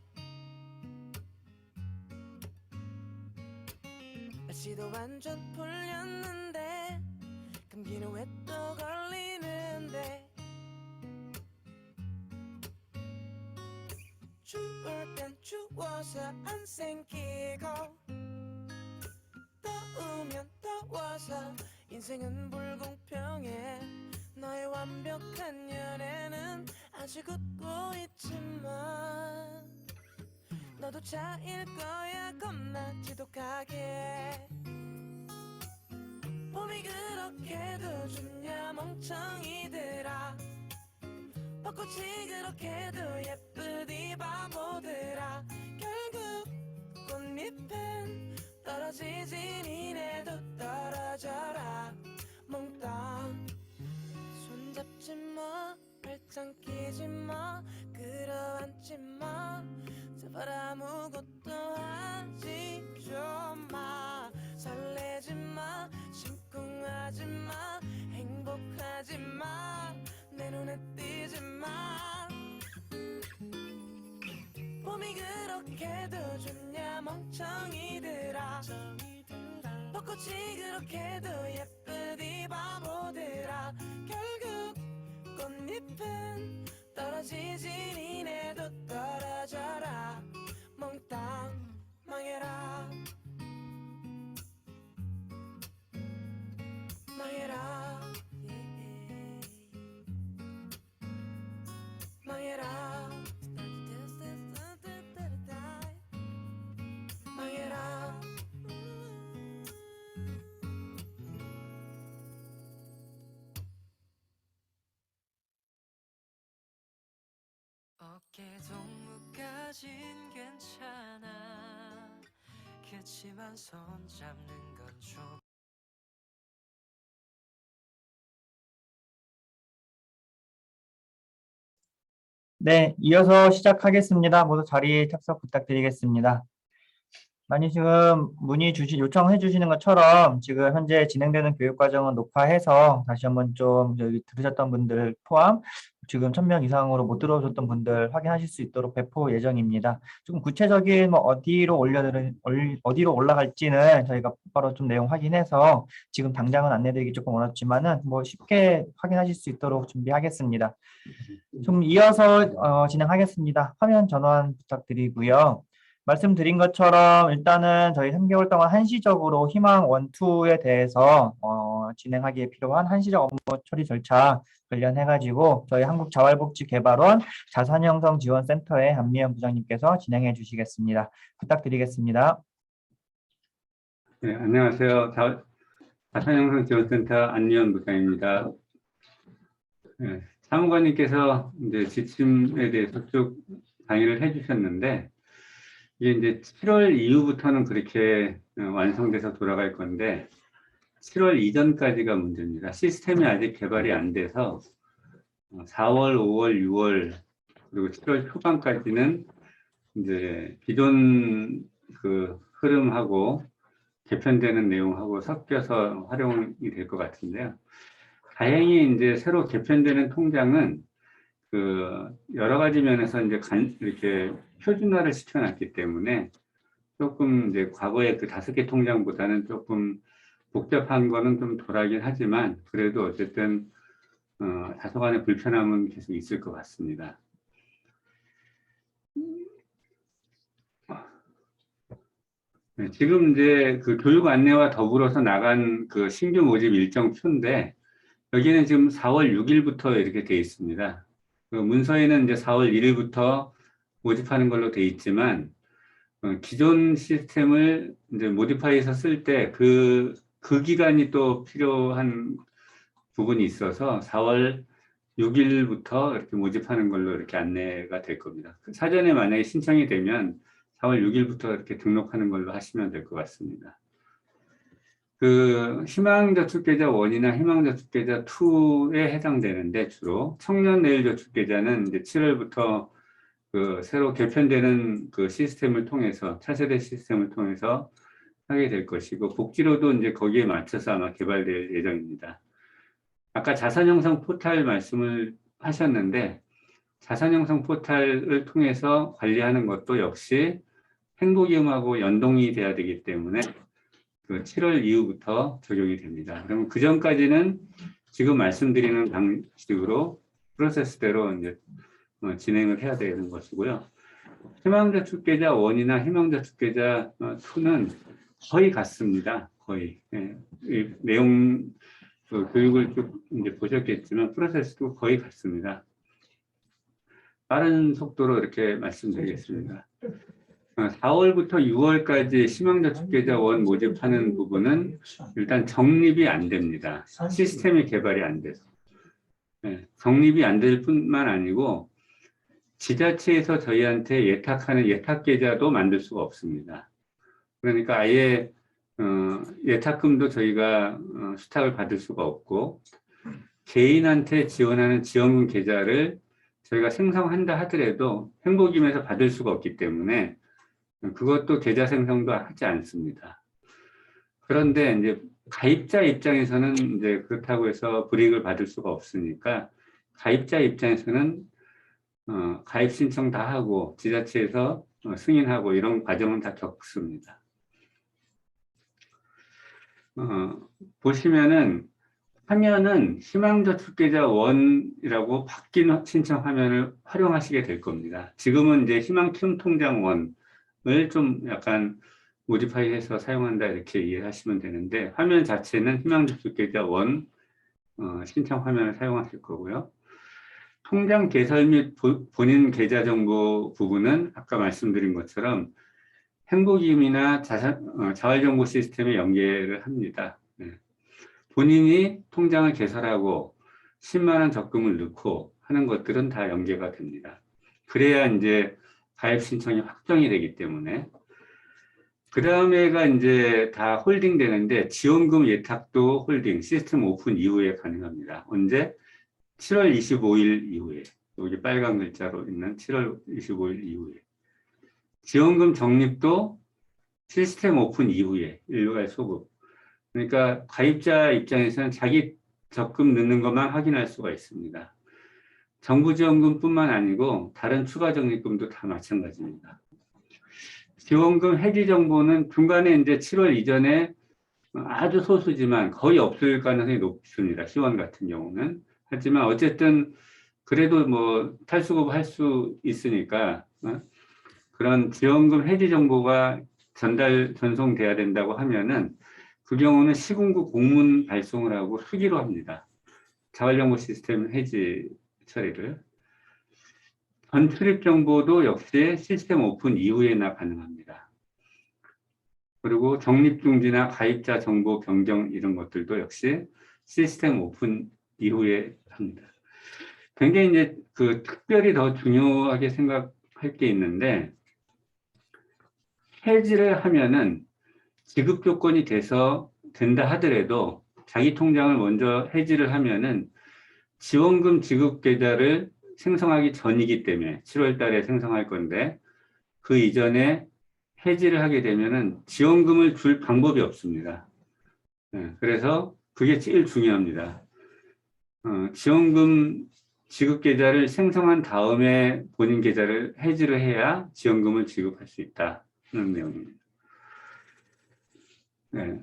[SPEAKER 4] 날씨도 완전 풀렸는데 감기는 왜 또 걸리는데 추울 땐 추워서 안 생기고 더우면 더워서 인생은 불공평해 너의 완벽한 연애는 아직 웃고 있지만 너도 차일 거야 겁나 지독하게 봄이 그렇게도 좋냐 멍청이들아 벚꽃이 그렇게도 예쁘디 바보들아 결국 꽃잎은 떨어지지 니네도 떨어져라 몽땅 손잡지 마 발짱 끼지 마 끌어안지 마 제발 아무것도 하지 좀 마 설레지 마 심쿵하지 마 행복하지 마 내 눈에 띄지 마 봄이 그렇게도 좋냐 멍청이들아 벚꽃이 그렇게도 예쁘디 바보들아 결국 꽃잎은 떨어지지 니네도 떨어져라 몽땅 망해라 망해라 망해라 망해라 어깨 동무까진 괜찮아 그치만 손 잡는 건 좀
[SPEAKER 1] 네, 이어서 시작하겠습니다. 모두 자리 착석 부탁드리겠습니다. 많이 지금 요청해 주시는 것처럼 지금 현재 진행되는 교육 과정은 녹화해서 다시 한번 좀 여기 들으셨던 분들 포함 지금 1000명 이상으로 못 들어오셨던 분들 확인하실 수 있도록 배포 예정입니다. 조금 구체적인 어디로 어디로 올라갈지는 저희가 바로 좀 내용 확인해서 지금 당장은 안내드리기 조금 어렵지만은 쉽게 확인하실 수 있도록 준비하겠습니다. 좀 이어서 진행하겠습니다. 화면 전환 부탁드리고요. 말씀드린 것처럼 일단은 저희 3개월 동안 한시적으로 희망 1, 2에 대해서 진행하기에 필요한 한시적 업무 처리 절차 관련해가지고 저희 한국자활복지개발원 자산형성지원센터의 안미연 부장님께서 진행해 주시겠습니다. 부탁드리겠습니다.
[SPEAKER 5] 네, 안녕하세요. 자산형성지원센터 안미연 부장입니다. 네, 사무관님께서 이제 지침에 대해서 쭉 강의를 해주셨는데 이게 이제 7월 이후부터는 그렇게 완성돼서 돌아갈 건데 7월 이전까지가 문제입니다. 시스템이 아직 개발이 안 돼서 4월, 5월, 6월 그리고 7월 초반까지는 이제 기존 그 흐름하고 개편되는 내용하고 섞여서 활용이 될 것 같은데요. 다행히 이제 새로 개편되는 통장은 그 여러 가지 면에서 이제 이렇게 표준화를 시켜놨기 때문에 조금 이제 과거의 그 5개 통장보다는 조금 복잡한 거는 좀 덜하긴 하지만 그래도 어쨌든 다소간의 불편함은 계속 있을 것 같습니다. 네, 지금 이제 그 교육 안내와 더불어서 나간 그 신규 모집 일정표인데 여기는 지금 4월 6일부터 이렇게 돼 있습니다. 그 문서에는 이제 4월 1일부터 모집하는 걸로 돼 있지만 기존 시스템을 이제 모디파이해서 쓸 때 그 기간이 또 필요한 부분이 있어서 4월 6일부터 이렇게 모집하는 걸로 이렇게 안내가 될 겁니다. 사전에 만약에 신청이 되면 4월 6일부터 이렇게 등록하는 걸로 하시면 될 것 같습니다. 그 희망저축계좌 1이나 희망저축계좌 2에 해당되는데 주로 청년내일저축계좌는 이제 7월부터 그 새로 개편되는 그 시스템을 통해서 차세대 시스템을 통해서 하게 될 것이고 복지로도 이제 거기에 맞춰서 아마 개발될 예정입니다. 아까 자산형성 포탈 말씀을 하셨는데 자산형성 포탈을 통해서 관리하는 것도 역시 행복이음하고 연동이 돼야 되기 때문에 그 7월 이후부터 적용이 됩니다. 그러면 그 전까지는 지금 말씀드리는 방식으로 프로세스대로 이제 진행을 해야 되는 것이고요. 희망저축계좌 1이나 희망저축계좌 2는 거의 같습니다. 거의. 예. 이 내용 그 교육을 쭉 이제 보셨겠지만 프로세스도 거의 같습니다. 빠른 속도로 이렇게 말씀드리겠습니다. 4월부터 6월까지 희망저축계좌 1 모집하는 부분은 일단 정립이 안 됩니다. 시스템이 개발이 안 돼서. 네, 정립이 안 될 뿐만 아니고 지자체에서 저희한테 예탁하는 예탁계좌도 만들 수가 없습니다. 그러니까 아예 예탁금도 저희가 수탁을 받을 수가 없고 개인한테 지원하는 지원금 계좌를 저희가 생성한다 하더라도 행복임에서 받을 수가 없기 때문에 그것도 계좌 생성도 하지 않습니다. 그런데 이제 가입자 입장에서는 이제 그렇다고 해서 불이익을 받을 수가 없으니까 가입자 입장에서는 가입 신청 다 하고 지자체에서 승인하고 이런 과정은 다 겪습니다. 보시면은 화면은 희망저축계좌 1이라고 바뀐 신청 화면을 활용하시게 될 겁니다. 지금은 이제 희망키움통장 1을 좀 약간 모디파이해서 사용한다 이렇게 이해하시면 되는데 화면 자체는 희망저축계좌 1 신청 화면을 사용하실 거고요. 통장 개설 및 본인 계좌 정보 부분은 아까 말씀드린 것처럼 행복이음이나 자활정보 시스템에 연계를 합니다. 네. 본인이 통장을 개설하고 10만 원 적금을 넣고 하는 것들은 다 연계가 됩니다. 그래야 이제 가입 신청이 확정이 되기 때문에 그 다음에가 이제 다 홀딩 되는데 지원금 예탁도 홀딩 시스템 오픈 이후에 가능합니다. 언제? 7월 25일 이후에 여기 빨간 글자로 있는 7월 25일 이후에 지원금 적립도 시스템 오픈 이후에 일괄 소급. 그러니까 가입자 입장에서는 자기 적금 넣는 것만 확인할 수가 있습니다. 정부지원금뿐만 아니고 다른 추가 적립금도 다 마찬가지입니다. 지원금 해지 정보는 중간에 이제 7월 이전에 아주 소수지만 거의 없을 가능성이 높습니다. 시원 같은 경우는. 하지만 어쨌든 그래도 뭐 탈수급 할 수 있으니까 그런 지원금 해지 정보가 전송돼야 된다고 하면은 그 경우는 시군구 공문 발송을 하고 수기로 합니다. 자활정보 시스템 해지 처리를. 전출입 정보도 역시 시스템 오픈 이후에나 가능합니다. 그리고 적립중지나 가입자 정보 변경 이런 것들도 역시 시스템 오픈 이후에 합니다. 굉장히 이제 그 특별히 더 중요하게 생각할 게 있는데 해지를 하면은 지급 조건이 된다 하더라도 자기 통장을 먼저 해지를 하면은 지원금 지급 계좌를 생성하기 전이기 때문에 7월 달에 생성할 건데 그 이전에 해지를 하게 되면은 지원금을 줄 방법이 없습니다. 그래서 그게 제일 중요합니다. 지원금 지급 계좌를 생성한 다음에 본인 계좌를 해지를 해야 지원금을 지급할 수 있다는 내용입니다. 네.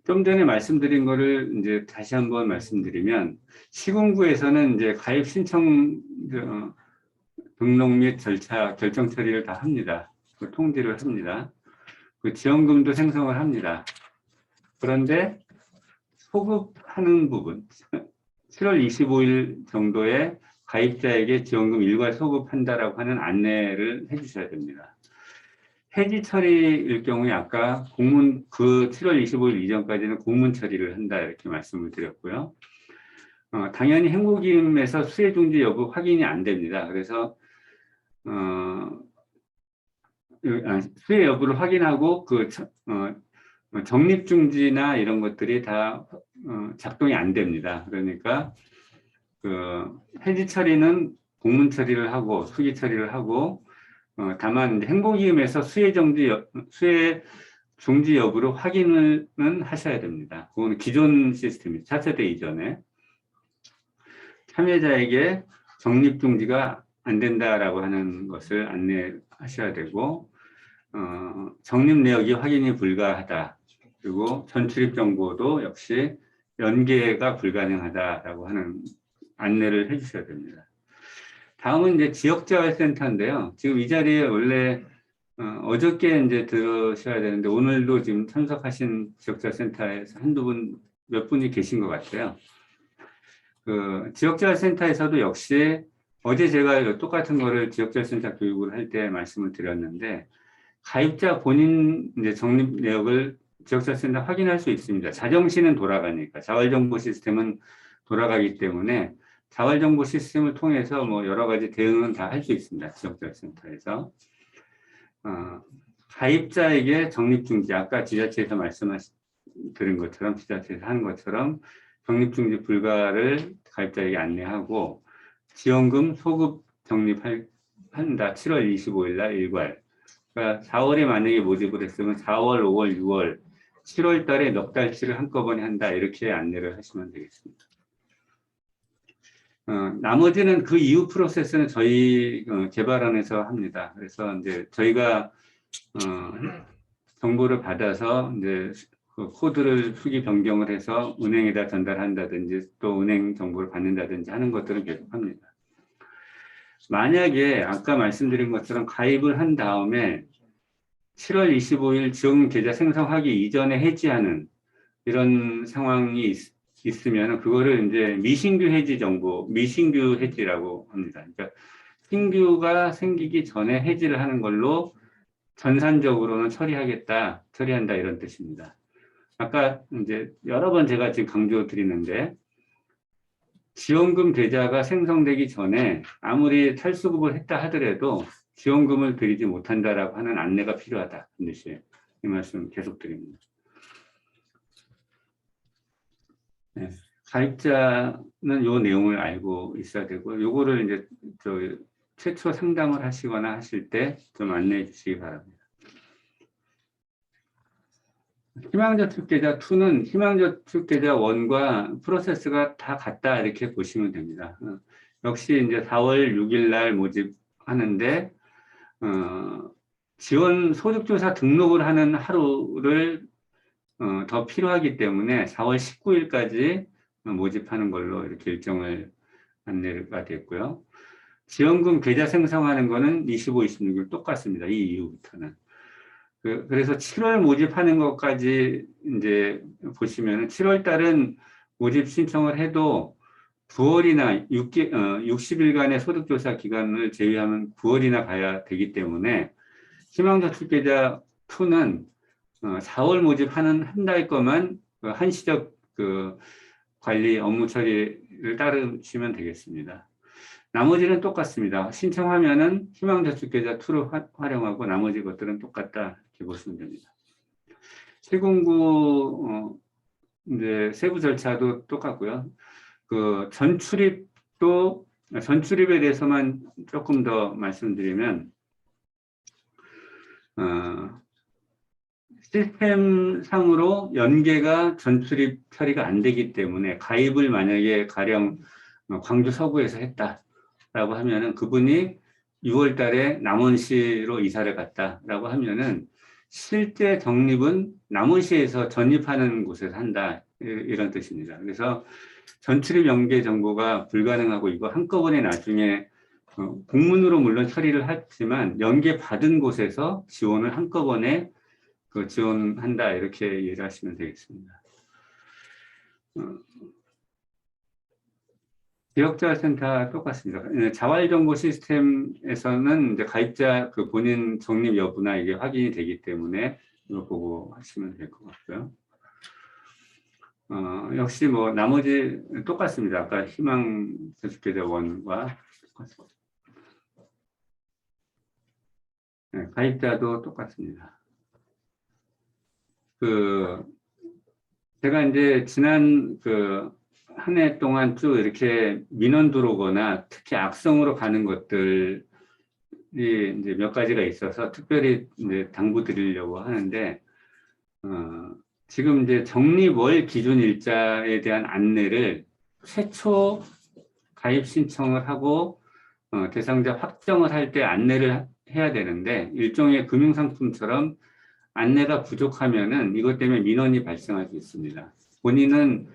[SPEAKER 5] 좀 전에 말씀드린 거를 이제 다시 한번 말씀드리면 시군구에서는 이제 가입 신청 등록 및 절차 결정 처리를 다 합니다. 그 통지를 합니다. 그 지원금도 생성을 합니다. 그런데 소급하는 부분 7월 25일 정도에 가입자에게 지원금 일괄 소급한다라고 하는 안내를 해주셔야 됩니다. 해지 처리일 경우에 아까 공문 그 7월 25일 이전까지는 공문 처리를 한다 이렇게 말씀을 드렸고요. 당연히 행복임에서 수혜 중지 여부 확인이 안 됩니다. 그래서 수혜 여부를 확인하고 그 적립중지나 이런 것들이 다 작동이 안 됩니다. 그러니까 그 해지 처리는 공문 처리를 하고 수기 처리를 하고 다만 행복이음에서 수혜 중지 여부를 확인은 하셔야 됩니다. 그거는 기존 시스템이 차세대 이전에 참여자에게 적립중지가 안 된다라고 하는 것을 안내하셔야 되고 적립 내역이 확인이 불가하다. 그리고 전출입 정보도 역시 연계가 불가능하다라고 하는 안내를 해주셔야 됩니다. 다음은 이제 지역재활센터인데요. 지금 이 자리에 원래 어저께 이제 들으셔야 되는데 오늘도 지금 참석하신 지역재활센터에서 한두 분, 몇 분이 계신 것 같아요. 그 지역재활센터에서도 역시 어제 제가 똑같은 거를 지역재활센터 교육을 할 때 말씀을 드렸는데 가입자 본인 이제 적립 내역을 지역재활센터 확인할 수 있습니다. 자정시는 돌아가니까 자활정보 시스템은 돌아가기 때문에 자활정보 시스템을 통해서 뭐 여러 가지 대응은 다 할 수 있습니다. 지역재활센터에서 가입자에게 적립중지 아까 지자체에서 말씀드린 것처럼 지자체에서 하는 것처럼 적립중지 불가를 가입자에게 안내하고 지원금 소급 적립한다. 7월 25일 날 일괄. 그러니까 4월에 만약에 모집을 했으면 4월, 5월, 6월, 7월 달에 넉 달치를 한꺼번에 한다. 이렇게 안내를 하시면 되겠습니다. 나머지는 그 이후 프로세스는 저희 개발원에서 합니다. 그래서 이제 저희가 정보를 받아서 이제 그 코드를 수기 변경을 해서 은행에다 전달한다든지 또 은행 정보를 받는다든지 하는 것들은 계속합니다. 만약에 아까 말씀드린 것처럼 가입을 한 다음에 7월 25일 지원금 계좌 생성하기 이전에 해지하는 이런 상황이 있으면 그거를 이제 미신규 해지 정보, 미신규 해지라고 합니다. 그러니까 신규가 생기기 전에 해지를 하는 걸로 전산적으로는 처리한다 이런 뜻입니다. 아까 이제 여러 번 제가 지금 강조 드리는데 지원금 계좌가 생성되기 전에 아무리 탈수급을 했다 하더라도 지원금을 드리지 못한다라고 하는 안내가 필요하다. 이 말씀 계속 드립니다. 네. 가입자는 이 내용을 알고 있어야 되고 요거를 이제 최초 상담을 하시거나 하실 때 좀 안내해 주시기 바랍니다. 희망저축계좌 2는 희망저축계좌 1과 프로세스가 다 같다 이렇게 보시면 됩니다. 역시 이제 4월 6일 날 모집하는데 지원 소득조사 등록을 하는 하루를 더 필요하기 때문에 4월 19일까지 모집하는 걸로 이렇게 일정을 안내가 됐고요. 지원금 계좌 생성하는 거는 25, 26일 똑같습니다. 이 이후부터는. 그래서 7월 모집하는 것까지 이제 보시면 7월 달은 모집 신청을 해도 9월이나 60일간의 소득조사 기간을 제외하면 9월이나 가야 되기 때문에 희망저축계좌 2는 4월 모집하는 한 달 거만 한시적 관리 업무 처리를 따르시면 되겠습니다. 나머지는 똑같습니다. 신청하면은 희망저축계좌 2를 활용하고 나머지 것들은 똑같다 이렇게 보시면 됩니다. 709 이제 세부 절차도 똑같고요. 전출입에 대해서만 조금 더 말씀드리면 시스템상으로 연계가 전출입 처리가 안 되기 때문에 가입을 만약에 가령 광주 서구에서 했다라고 하면은 그분이 6월 달에 남원시로 이사를 갔다라고 하면은 실제 적립은 남원시에서 전입하는 곳에서 한다 이런 뜻입니다. 그래서 전출입 연계 정보가 불가능하고 이거 한꺼번에 나중에 공문으로 물론 처리를 하지만 연계 받은 곳에서 지원을 한꺼번에 지원한다 이렇게 이해를 하시면 되겠습니다. 지역자활센터 똑같습니다. 자활정보 시스템에서는 이제 가입자 본인 적립 여부나 이게 확인이 되기 때문에 이거 보고 하시면 될 것 같고요. 역시 뭐 나머지 똑같습니다. 아까 희망저축계좌 1과 똑같습니다. 네, 가입자도 똑같습니다. 그 제가 이제 지난 한 해 동안 쭉 이렇게 민원 들어오거나 특히 악성으로 가는 것들이 이제 몇 가지가 있어서 특별히 이제 당부드리려고 하는데, 지금 이제 적립월 기준 일자에 대한 안내를 최초 가입 신청을 하고 대상자 확정을 할 때 안내를 해야 되는데, 일종의 금융상품처럼 안내가 부족하면은 이것 때문에 민원이 발생할 수 있습니다. 본인은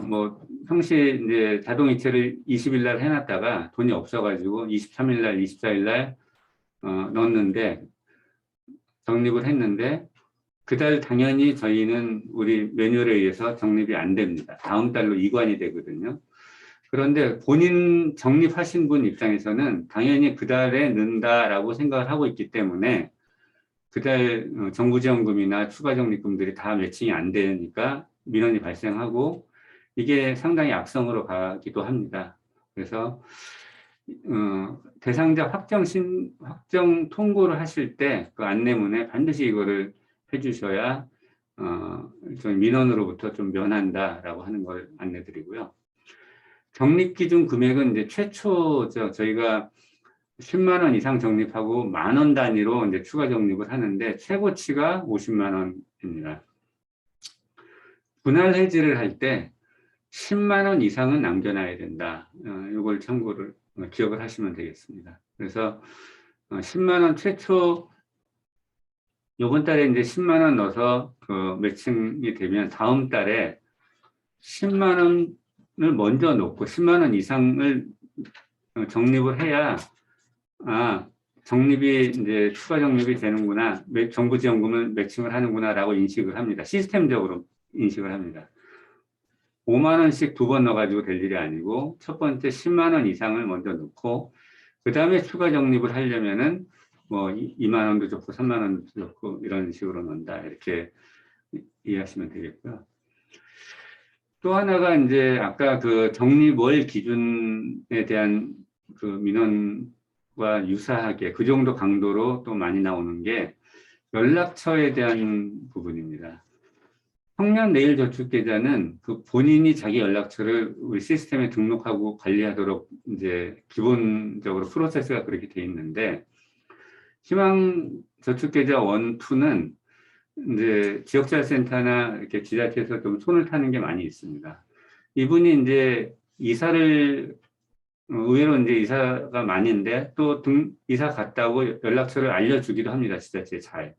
[SPEAKER 5] 뭐 평시에 이제 자동이체를 20일 날 해놨다가 돈이 없어가지고 23일 날, 24일 날 넣었는데 적립을 했는데 그달 당연히 저희는 우리 매뉴얼에 의해서 적립이 안 됩니다. 다음 달로 이관이 되거든요. 그런데 본인 적립하신 분 입장에서는 당연히 그달에 넣는다라고 생각을 하고 있기 때문에 그달 정부지원금이나 추가 적립금들이 다 매칭이 안 되니까 민원이 발생하고 이게 상당히 악성으로 가기도 합니다. 그래서 대상자 확정 통고를 하실 때 그 안내문에 반드시 이거를 해주셔야 좀 민원으로부터 좀 면한다라고 하는 걸 안내드리고요. 적립 기준 금액은 이제 최초 저희가 10만 원 이상 적립하고 10,000원 단위로 이제 추가 적립을 하는데 최고치가 50만 원입니다. 분할 해지를 할 때 10만 원 이상은 남겨놔야 된다. 이걸 참고를 기억을 하시면 되겠습니다. 그래서 10만 원 최초 이번 달에 이제 10만 원 넣어서 매칭이 되면 다음 달에 10만 원을 먼저 넣고 10만 원 이상을 적립을 해야 적립이 이제 추가 적립이 되는구나, 정부 지원금을 매칭을 하는구나라고 인식을 합니다. 시스템적으로 인식을 합니다. 5만 원씩 2번 넣어가지고 될 일이 아니고 첫 번째 10만 원 이상을 먼저 넣고 그 다음에 추가 적립을 하려면은 뭐 2만 원도 좋고 3만 원도 좋고 이런 식으로 넣는다 이렇게 이해하시면 되겠고요. 또 하나가 이제 아까 그 적립월 기준에 대한 그 민원과 유사하게 그 정도 강도로 또 많이 나오는 게 연락처에 대한 부분입니다. 청년 내일 저축 계좌는 그 본인이 자기 연락처를 우리 시스템에 등록하고 관리하도록 이제 기본적으로 프로세스가 그렇게 돼 있는데 희망 저축 계좌 1, 2는 이제 지역자율센터나 이렇게 지자체에서 좀 손을 타는 게 많이 있습니다. 이분이 이제 이사를 의외로 이제 이사가 많은데 또 이사 갔다고 연락처를 알려주기도 합니다. 지자체에 잘.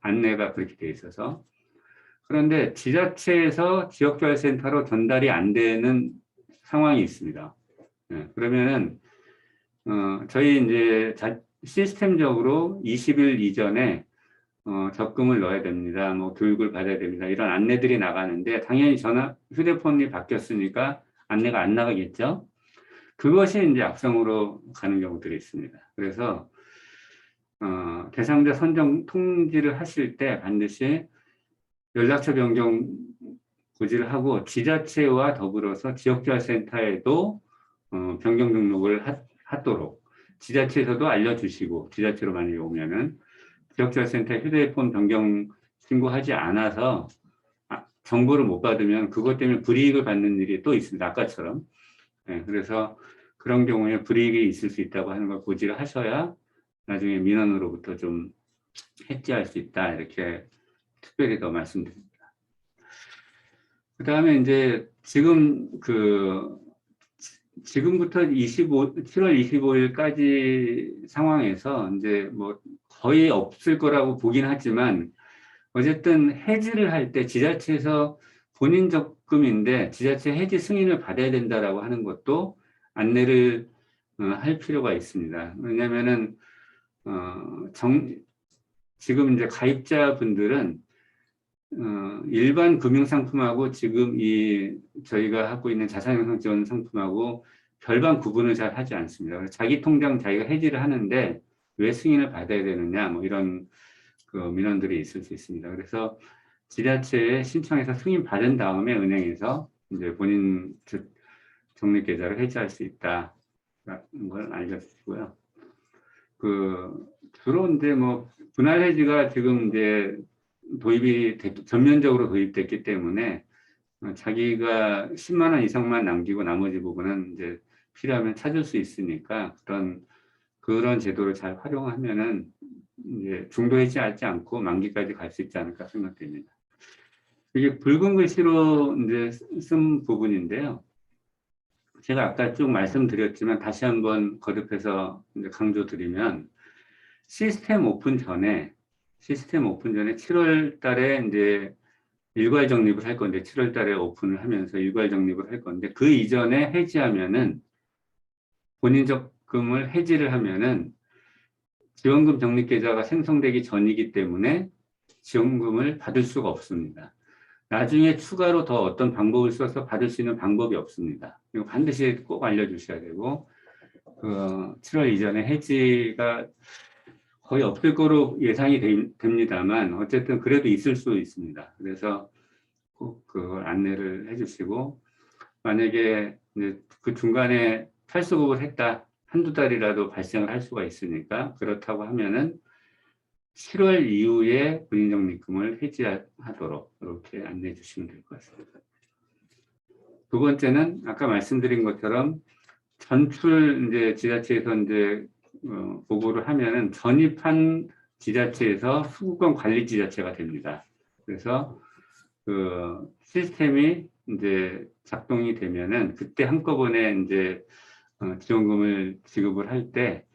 [SPEAKER 5] 안내가 그렇게 돼 있어서. 그런데 지자체에서 지역자율센터로 전달이 안 되는 상황이 있습니다. 그러면은 저희 이제 시스템적으로 20일 이전에 적금을 넣어야 됩니다. 뭐 교육을 받아야 됩니다. 이런 안내들이 나가는데 당연히 휴대폰이 바뀌었으니까 안내가 안 나가겠죠. 그것이 이제 악성으로 가는 경우들이 있습니다. 그래서 대상자 선정 통지를 하실 때 반드시 연락처 변경 고지를 하고 지자체와 더불어서 지역자율센터에도 변경 등록을 하도록 지자체에서도 알려주시고 지자체로 만약에 오면은 지역자율센터에 휴대폰 변경 신고하지 않아서 정보를 못 받으면 그것 때문에 불이익을 받는 일이 또 있습니다. 아까처럼. 그래서 그런 경우에 불이익이 있을 수 있다고 하는 걸 고지를 하셔야 나중에 민원으로부터 좀 해지할 수 있다. 이렇게 특별히 더 말씀드립니다. 그 다음에 이제 지금부터 7월 25일까지 상황에서 이제 뭐 거의 없을 거라고 보긴 하지만 어쨌든 해지를 할 때 지자체에서 본인 적금인데 지자체 해지 승인을 받아야 된다라고 하는 것도 안내를 할 필요가 있습니다. 왜냐하면은 지금 이제 가입자분들은 일반 금융상품하고 지금 저희가 하고 있는 자산형성 지원 상품하고 별반 구분을 잘 하지 않습니다. 그래서 자기 통장 자기가 해지를 하는데 왜 승인을 받아야 되느냐 뭐 이런 그 민원들이 있을 수 있습니다. 그래서 지자체에 신청해서 승인 받은 다음에 은행에서 이제 본인 적립 계좌를 해지할 수 있다는 걸 알려주시고요. 주로 이제 뭐 분할 해지가 지금 이제 전면적으로 도입됐기 때문에 자기가 10만 원 이상만 남기고 나머지 부분은 이제 필요하면 찾을 수 있으니까 그런 제도를 잘 활용하면은 이제 중도 해지하지 않고 만기까지 갈 수 있지 않을까 생각됩니다. 이게 붉은 글씨로 이제 쓴 부분인데요. 제가 아까 쭉 말씀드렸지만 다시 한번 거듭해서 이제 강조드리면 시스템 오픈 전에 7월 달에 이제 일괄 적립을 할 건데 7월 달에 오픈을 하면서 일괄 적립을 할 건데 그 이전에 해지하면은 본인 적금을 해지를 하면은 지원금 적립 계좌가 생성되기 전이기 때문에 지원금을 받을 수가 없습니다. 나중에 추가로 더 어떤 방법을 써서 받을 수 있는 방법이 없습니다. 이거 반드시 꼭 알려주셔야 되고 7월 이전에 해지가 거의 없을 거로 예상이 됩니다만 어쨌든 그래도 있을 수 있습니다. 그래서 꼭 그걸 안내를 해주시고 만약에 이제 그 중간에 탈수급을 했다 한두 달이라도 발생을 할 수가 있으니까 그렇다고 하면은 7월 이후에 본인적립금을 해지하도록 이렇게 안내해 주시면 될 것 같습니다. 두 번째는 아까 말씀드린 것처럼 전출 이제 지자체에서 이제 보고를 하면은 전입한 지자체에서 수급권 관리 지자체가 됩니다. 그래서 그 시스템이 이제 작동이 되면은 그때 한꺼번에 이제 지원금을 지급을 할 때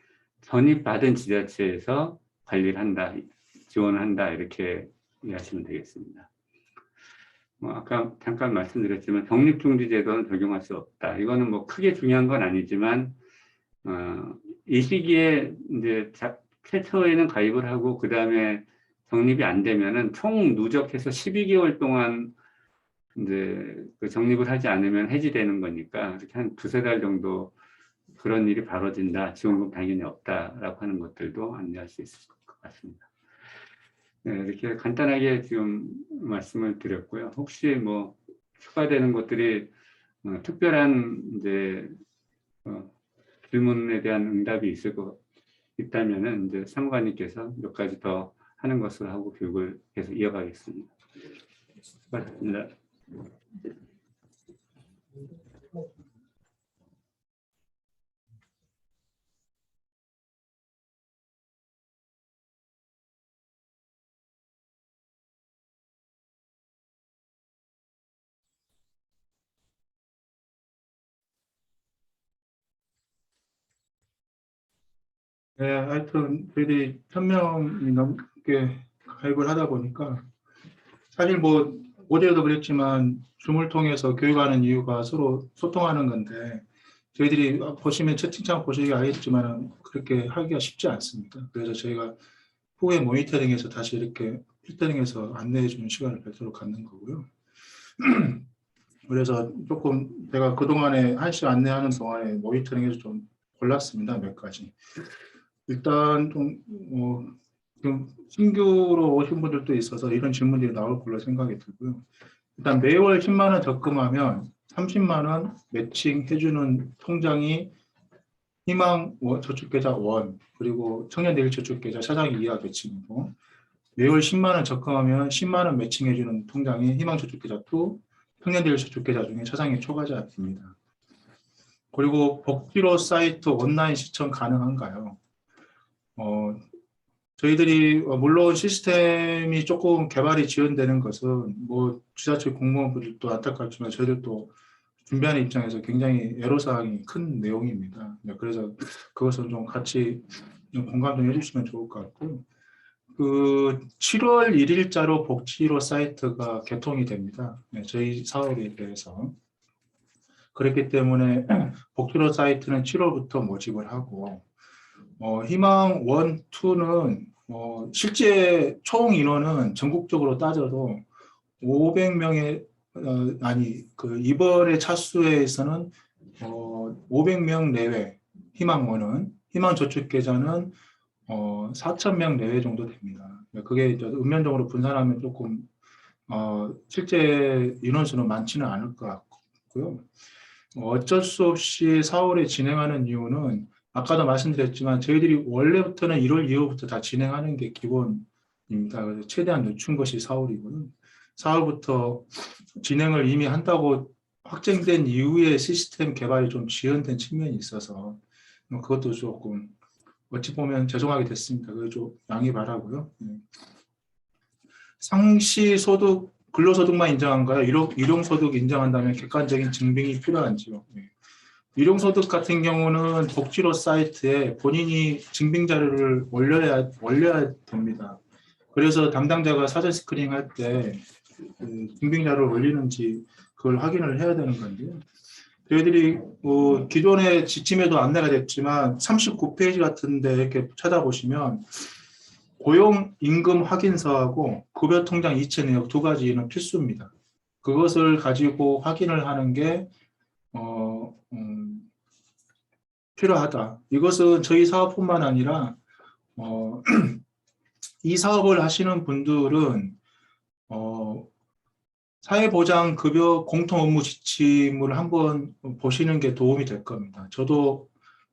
[SPEAKER 5] 전입받은 지자체에서 관리를 한다, 지원을 한다 이렇게 이해하시면 되겠습니다. 아까 잠깐 말씀드렸지만 적립중지제도는 적용할 수 없다. 이거는 뭐 크게 중요한 건 아니지만 이 시기에 이제 최초에는 가입을 하고 그 다음에 적립이 안 되면은 총 누적해서 12개월 동안 이제 그 적립을 하지 않으면 해지되는 거니까 이렇게 한 두세 달 정도 그런 일이 벌어진다. 지원금 당연히 없다라고 하는 것들도 안내할 수 있을 것 같습니다. 네, 이렇게 간단하게 지금 말씀을 드렸고요. 혹시 뭐 추가되는 것들이 특별한 이제 질문에 대한 응답이 있다면은 이제 사무관님께서 몇 가지 더 하는 것을 하고 교육을 계속 이어가겠습니다. 수고하셨습니다.
[SPEAKER 2] 네, 하여튼 저희들이 1000명이 넘게 가입을 하다 보니까 사실 뭐 어제도 그랬지만 줌을 통해서 교육하는 이유가 서로 소통하는 건데 저희들이 보시면 채팅창 보시기 알겠지만 그렇게 하기가 쉽지 않습니다. 그래서 저희가 후에 모니터링해서 다시 이렇게 필터링해서 안내해 주는 시간을 별도로 갖는 거고요. 그래서 조금 제가 그동안에 한시 안내하는 동안에 모니터링해서 좀 골랐습니다. 몇 가지. 일단 좀 신규로 오신 분들도 있어서 이런 질문들이 나올 걸로 생각이 들고요. 일단 매월 10만 원 적금하면 30만 원 매칭해주는 통장이 희망 저축계좌 1 그리고 청년내일저축계좌 차장이 이하 매칭이고 매월 10만 원 적금하면 10만 원 매칭해주는 통장이 희망저축계좌 2 청년내일저축계좌 중에 차장이 초과자입니다. 그리고 복지로 사이트 온라인 시청 가능한가요? 저희들이 물론 시스템이 조금 개발이 지연되는 것은 뭐 지자체 공무원분들도 안타깝지만 저희들도 준비하는 입장에서 굉장히 애로사항이 큰 내용입니다. 그래서 그것은 좀 같이 좀 공감 좀 해주시면 좋을 것 같고 그 7월 1일자로 복지로 사이트가 개통이 됩니다. 저희 사업에 대해서 그렇기 때문에 복지로 사이트는 7월부터 모집을 하고 희망 1, 2는 실제 총 인원은 전국적으로 따져도 500명의 이번에 차수에서는 500명 내외 희망1은 희망저축계좌는 4,000명 내외 정도 됩니다. 그게 읍면적으로 분산하면 조금 실제 인원수는 많지는 않을 것 같고요. 어쩔 수 없이 4월에 진행하는 이유는 아까도 말씀드렸지만 저희들이 원래부터는 1월 2월부터 다 진행하는 게 기본입니다. 그래서 최대한 늦춘 것이 4월이고요. 4월부터 진행을 이미 한다고 확정된 이후에 시스템 개발이 좀 지연된 측면이 있어서 그것도 조금 어찌 보면 죄송하게 됐습니다. 그거 좀 양해 바라고요. 상시 소득, 근로소득만 인정한가요? 일용소득 인정한다면 객관적인 증빙이 필요한지요? 일용소득 같은 경우는 복지로 사이트에 본인이 증빙 자료를 올려야 됩니다. 그래서 담당자가 사전 스크리닝 할 때 증빙 자료를 올리는지 그걸 확인을 해야 되는 건데요. 저희들이 기존의 지침에도 안내가 됐지만 39페이지 같은데 이렇게 찾아보시면 고용 임금 확인서하고 급여 통장 이체 내역 두 가지는 필수입니다. 그것을 가지고 확인을 하는 게 필요하다. 이것은 저희 사업뿐만 아니라 이 사업을 하시는 분들은 사회보장급여 공통업무 지침을 한번 보시는 게 도움이 될 겁니다. 저도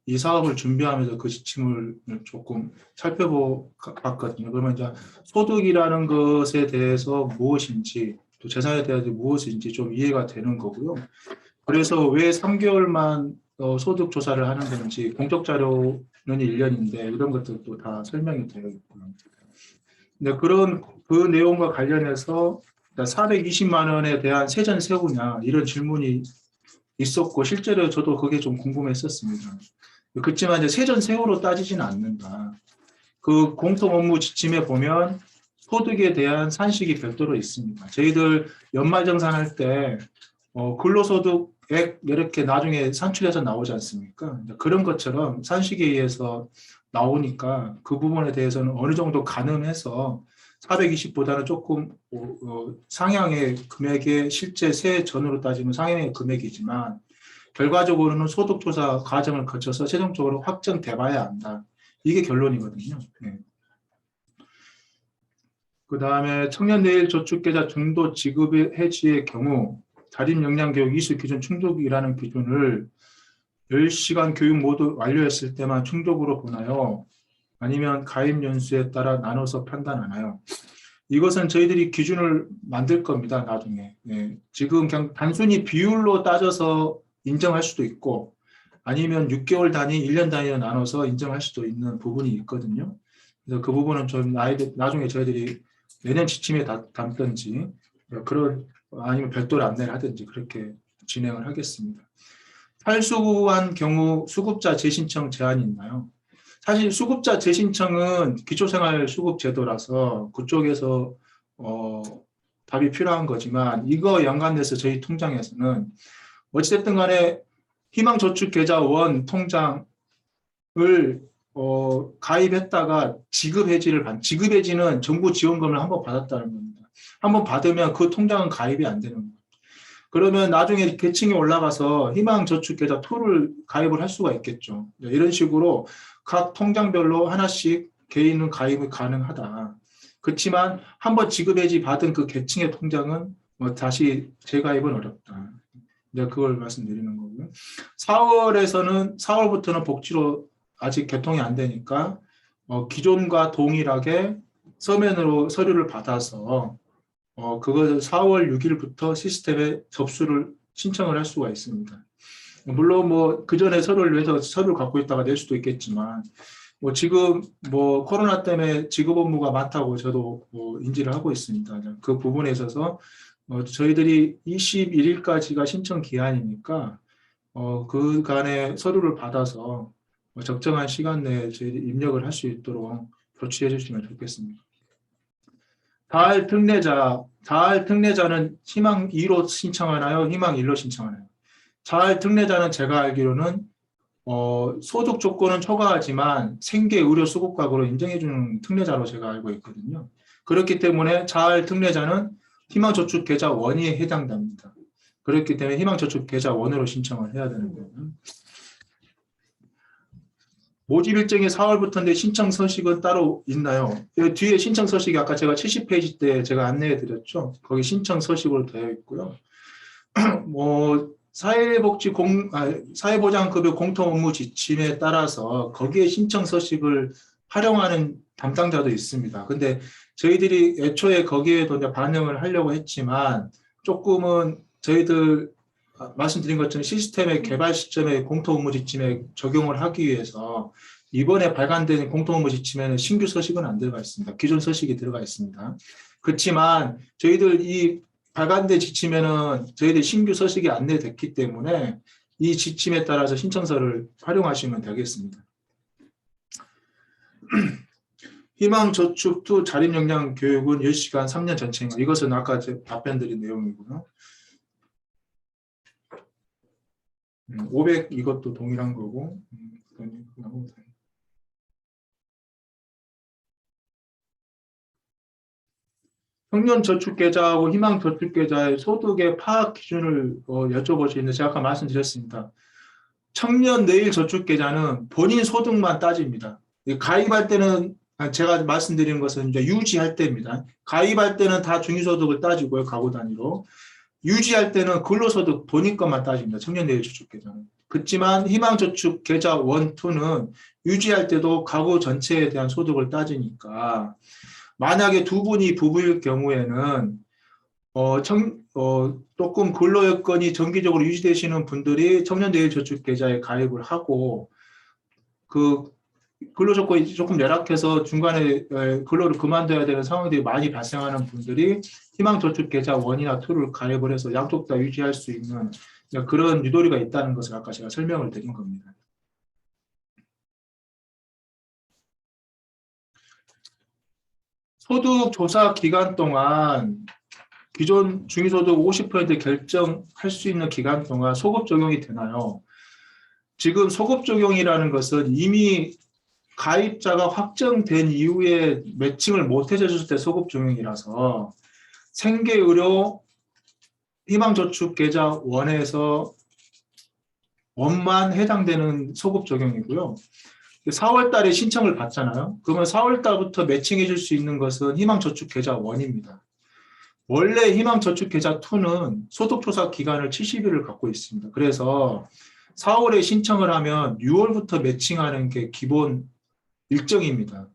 [SPEAKER 2] 이 사업을 준비하면서 그 지침을 조금 살펴봤거든요. 그러면 이제 소득이라는 것에 대해서 무엇인지 또 재산에 대해서 무엇인지 좀 이해가 되는 거고요. 그래서 왜 3개월만 소득 조사를 하는 건지 공적 자료는 1년인데 이런 것들도 다 설명이 되어 있고요. 근데 그 내용과 관련해서 420만 원에 대한 세전 세우냐 이런 질문이 있었고 실제로 저도 그게 좀 궁금했었습니다. 그렇지만 이제 세전 세후로 따지지는 않는다. 그 공통 업무 지침에 보면 소득에 대한 산식이 별도로 있습니다. 저희들 연말정산할 때 근로소득액 이렇게 나중에 산출해서 나오지 않습니까? 그런 것처럼 산식에 의해서 나오니까 그 부분에 대해서는 어느 정도 가늠해서 420보다는 조금 상향의 금액의 실제 세액 전후로 따지면 상향의 금액이지만 결과적으로는 소득조사 과정을 거쳐서 최종적으로 확정돼 봐야 한다. 이게 결론이거든요. 네. 그 다음에 청년내일저축계좌 중도 지급 해지의 경우 자립역량교육 이수 기준 충족이라는 기준을 10시간 교육 모두 완료했을 때만 충족으로 보나요? 아니면 가입 연수에 따라 나눠서 판단하나요? 이것은 저희들이 기준을 만들 겁니다. 나중에. 네. 지금 그냥 단순히 비율로 따져서 인정할 수도 있고 아니면 6개월 단위, 1년 단위로 나눠서 인정할 수도 있는 부분이 있거든요. 그래서 그 부분은 좀 나중에 저희들이 내년 지침에 담든지 아니면 별도로 안내를 하든지 그렇게 진행을 하겠습니다. 탈수한 경우 수급자 재신청 제한이 있나요? 사실 수급자 재신청은 기초생활수급제도라서 그쪽에서 답이 필요한 거지만 이거 연관돼서 저희 통장에서는 어찌됐든 간에 희망저축계좌 원 통장을 가입했다가 지급해지는 정부 지원금을 한번 받았다는 겁니다. 한번 받으면 그 통장은 가입이 안 되는 겁니다. 그러면 나중에 계층이 올라가서 희망저축계좌 2를 가입을 할 수가 있겠죠. 이런 식으로 각 통장별로 하나씩 개인은 가입이 가능하다. 그렇지만 한번 지급해지 받은 그 계층의 통장은 다시 재가입은 어렵다. 그걸 말씀드리는 거고요. 4월부터는 복지로 아직 개통이 안 되니까 기존과 동일하게 서면으로 서류를 받아서 그것을 4월 6일부터 시스템에 접수를 신청을 할 수가 있습니다. 물론 그 전에 서류를 내서 서류를 갖고 있다가 낼 수도 있겠지만 지금 코로나 때문에 지급 업무가 많다고 저도 인지를 하고 있습니다. 그 부분에 있어서 저희들이 21일까지가 신청 기한이니까 그간에 서류를 받아서 적정한 시간 내에 저희들이 입력을 할 수 있도록 조치해 주시면 좋겠습니다. 다할 특례자는 희망 2로 신청하나요? 희망 1로 신청하나요? 다할 특례자는 제가 알기로는 소득 조건은 초과하지만 생계 의료 수급각으로 인정해 주는 특례자로 제가 알고 있거든요. 그렇기 때문에 다할 특례자는 희망저축계좌 1에 해당됩니다. 그렇기 때문에 희망저축계좌 1으로 신청을 해야 되는 거예요. 모집 일정이 4월부터인데 신청 서식은 따로 있나요? 여기 뒤에 신청 서식이 아까 제가 70페이지 때 제가 안내해 드렸죠. 거기 신청 서식으로 되어 있고요. 사회보장급여 공통업무 지침에 따라서 거기에 신청 서식을 활용하는 담당자도 있습니다. 근데 저희들이 애초에 거기에도 이제 반영을 하려고 했지만 조금은 저희들 말씀드린 것처럼 시스템의 개발 시점에 공통업무 지침에 적용을 하기 위해서 이번에 발간된 공통업무 지침에는 신규 서식은 안 들어가 있습니다. 기존 서식이 들어가 있습니다. 그렇지만 저희들 이 발간된 지침에는 저희들 신규 서식이 안내됐기 때문에 이 지침에 따라서 신청서를 활용하시면 되겠습니다. 희망저축2 자립역량 교육은 10시간 3년 전체인가. 이것은 아까 제 답변드린 내용이고요. 500 이것도 동일한 거고. 청년저축계좌하고 희망저축계좌의 소득의 파악 기준을 여쭤보시는데 제가 아까 말씀드렸습니다. 청년내일저축계좌는 본인 소득만 따집니다. 가입할 때는 제가 말씀드린 것은 이제 유지할 때입니다. 가입할 때는 다 중위소득을 따지고요. 가구 단위로. 유지할 때는 근로소득 본인 것만 따집니다. 청년내일저축계좌는. 그렇지만 희망저축계좌 1, 2는 유지할 때도 가구 전체에 대한 소득을 따지니까 만약에 두 분이 부부일 경우에는 조금 근로 여건이 정기적으로 유지되시는 분들이 청년내일저축계좌에 가입을 하고 그 근로 조건이 조금 열악해서 중간에 근로를 그만둬야 되는 상황들이 많이 발생하는 분들이 희망저축계좌 1이나 2를 가입을 해서 양쪽 다 유지할 수 있는 그런 유도리가 있다는 것을 아까 제가 설명을 드린 겁니다. 소득 조사 기간 동안 기존 중위소득 50% 결정할 수 있는 기간 동안 소급 적용이 되나요? 지금 소급 적용이라는 것은 이미 가입자가 확정된 이후에 매칭을 못 해줬을 때 소급 적용이라서 생계의료 희망저축계좌 1에서 원만 해당되는 소급 적용이고요. 4월 달에 신청을 받잖아요. 그러면 4월 달부터 매칭해 줄 수 있는 것은 희망저축계좌 1입니다. 원래 희망저축계좌 2는 소득조사 기간을 70일을 갖고 있습니다. 그래서 4월에 신청을 하면 6월부터 매칭하는 게 기본 일정입니다.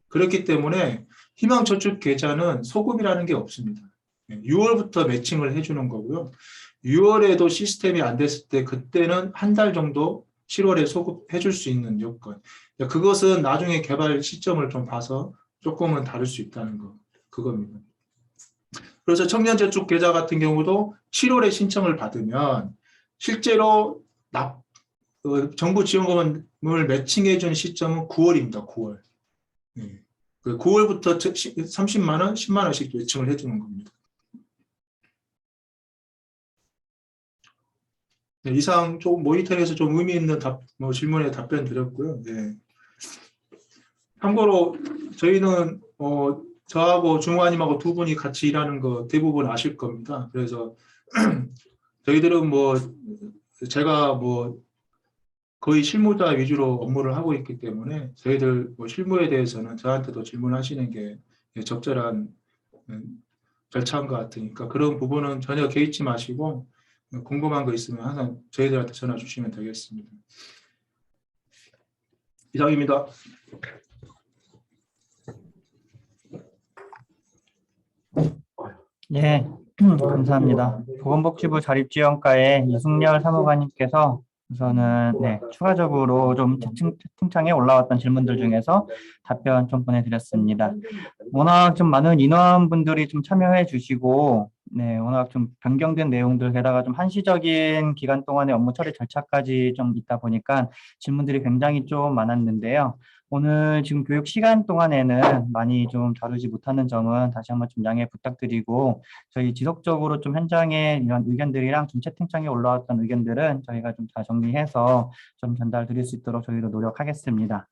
[SPEAKER 2] 그렇기 때문에 희망저축계좌는 소급이라는 게 없습니다. 6월부터 매칭을 해주는 거고요. 6월에도 시스템이 안 됐을 때 그때는 한 달 정도 7월에 소급해 줄 수 있는 요건. 그것은 나중에 개발 시점을 좀 봐서 조금은 다를 수 있다는 거, 그겁니다. 그래서 청년저축계좌 같은 경우도 7월에 신청을 받으면 실제로 정부 지원금을 매칭해 준 시점은 9월입니다. 9월. 그 9월부터 30만 원, 10만 원씩 매칭을 해주는 겁니다. 네, 이상 좀 모니터링에서 좀 의미 있는 질문에 답변 드렸고요. 네. 참고로 저희는 저하고 중화님하고 두 분이 같이 일하는 거 대부분 아실 겁니다. 그래서 저희들은 제가 거의 실무자 위주로 업무를 하고 있기 때문에 저희들 실무에 대해서는 저한테도 질문하시는 게 적절한 절차인 것 같으니까 그런 부분은 전혀 개의치 마시고 궁금한 거 있으면 항상 저희들한테 전화 주시면 되겠습니다. 이상입니다.
[SPEAKER 1] 네, 감사합니다. 보건복지부 자립지원과의 이승열 사무관님께서 우선은 추가적으로 좀 채팅창에 올라왔던 질문들 중에서 답변 좀 보내드렸습니다. 워낙 좀 많은 인원분들이 좀 참여해 주시고 워낙 좀 변경된 내용들 게다가 좀 한시적인 기간 동안의 업무 처리 절차까지 좀 있다 보니까 질문들이 굉장히 좀 많았는데요. 오늘 지금 교육 시간 동안에는 많이 좀 다루지 못하는 점은 다시 한번 좀 양해 부탁드리고 저희 지속적으로 좀 현장에 이런 의견들이랑 좀 채팅창에 올라왔던 의견들은 저희가 좀 다 정리해서 좀 전달 드릴 수 있도록 저희도 노력하겠습니다.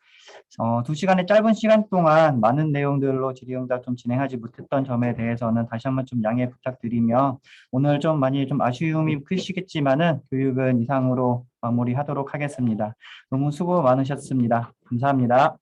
[SPEAKER 1] 2시간의 짧은 시간 동안 많은 내용들로 질의응답 좀 진행하지 못했던 점에 대해서는 다시 한번 좀 양해 부탁드리며 오늘 좀 많이 좀 아쉬움이 크시겠지만은 교육은 이상으로 마무리하도록 하겠습니다. 너무 수고 많으셨습니다. 감사합니다.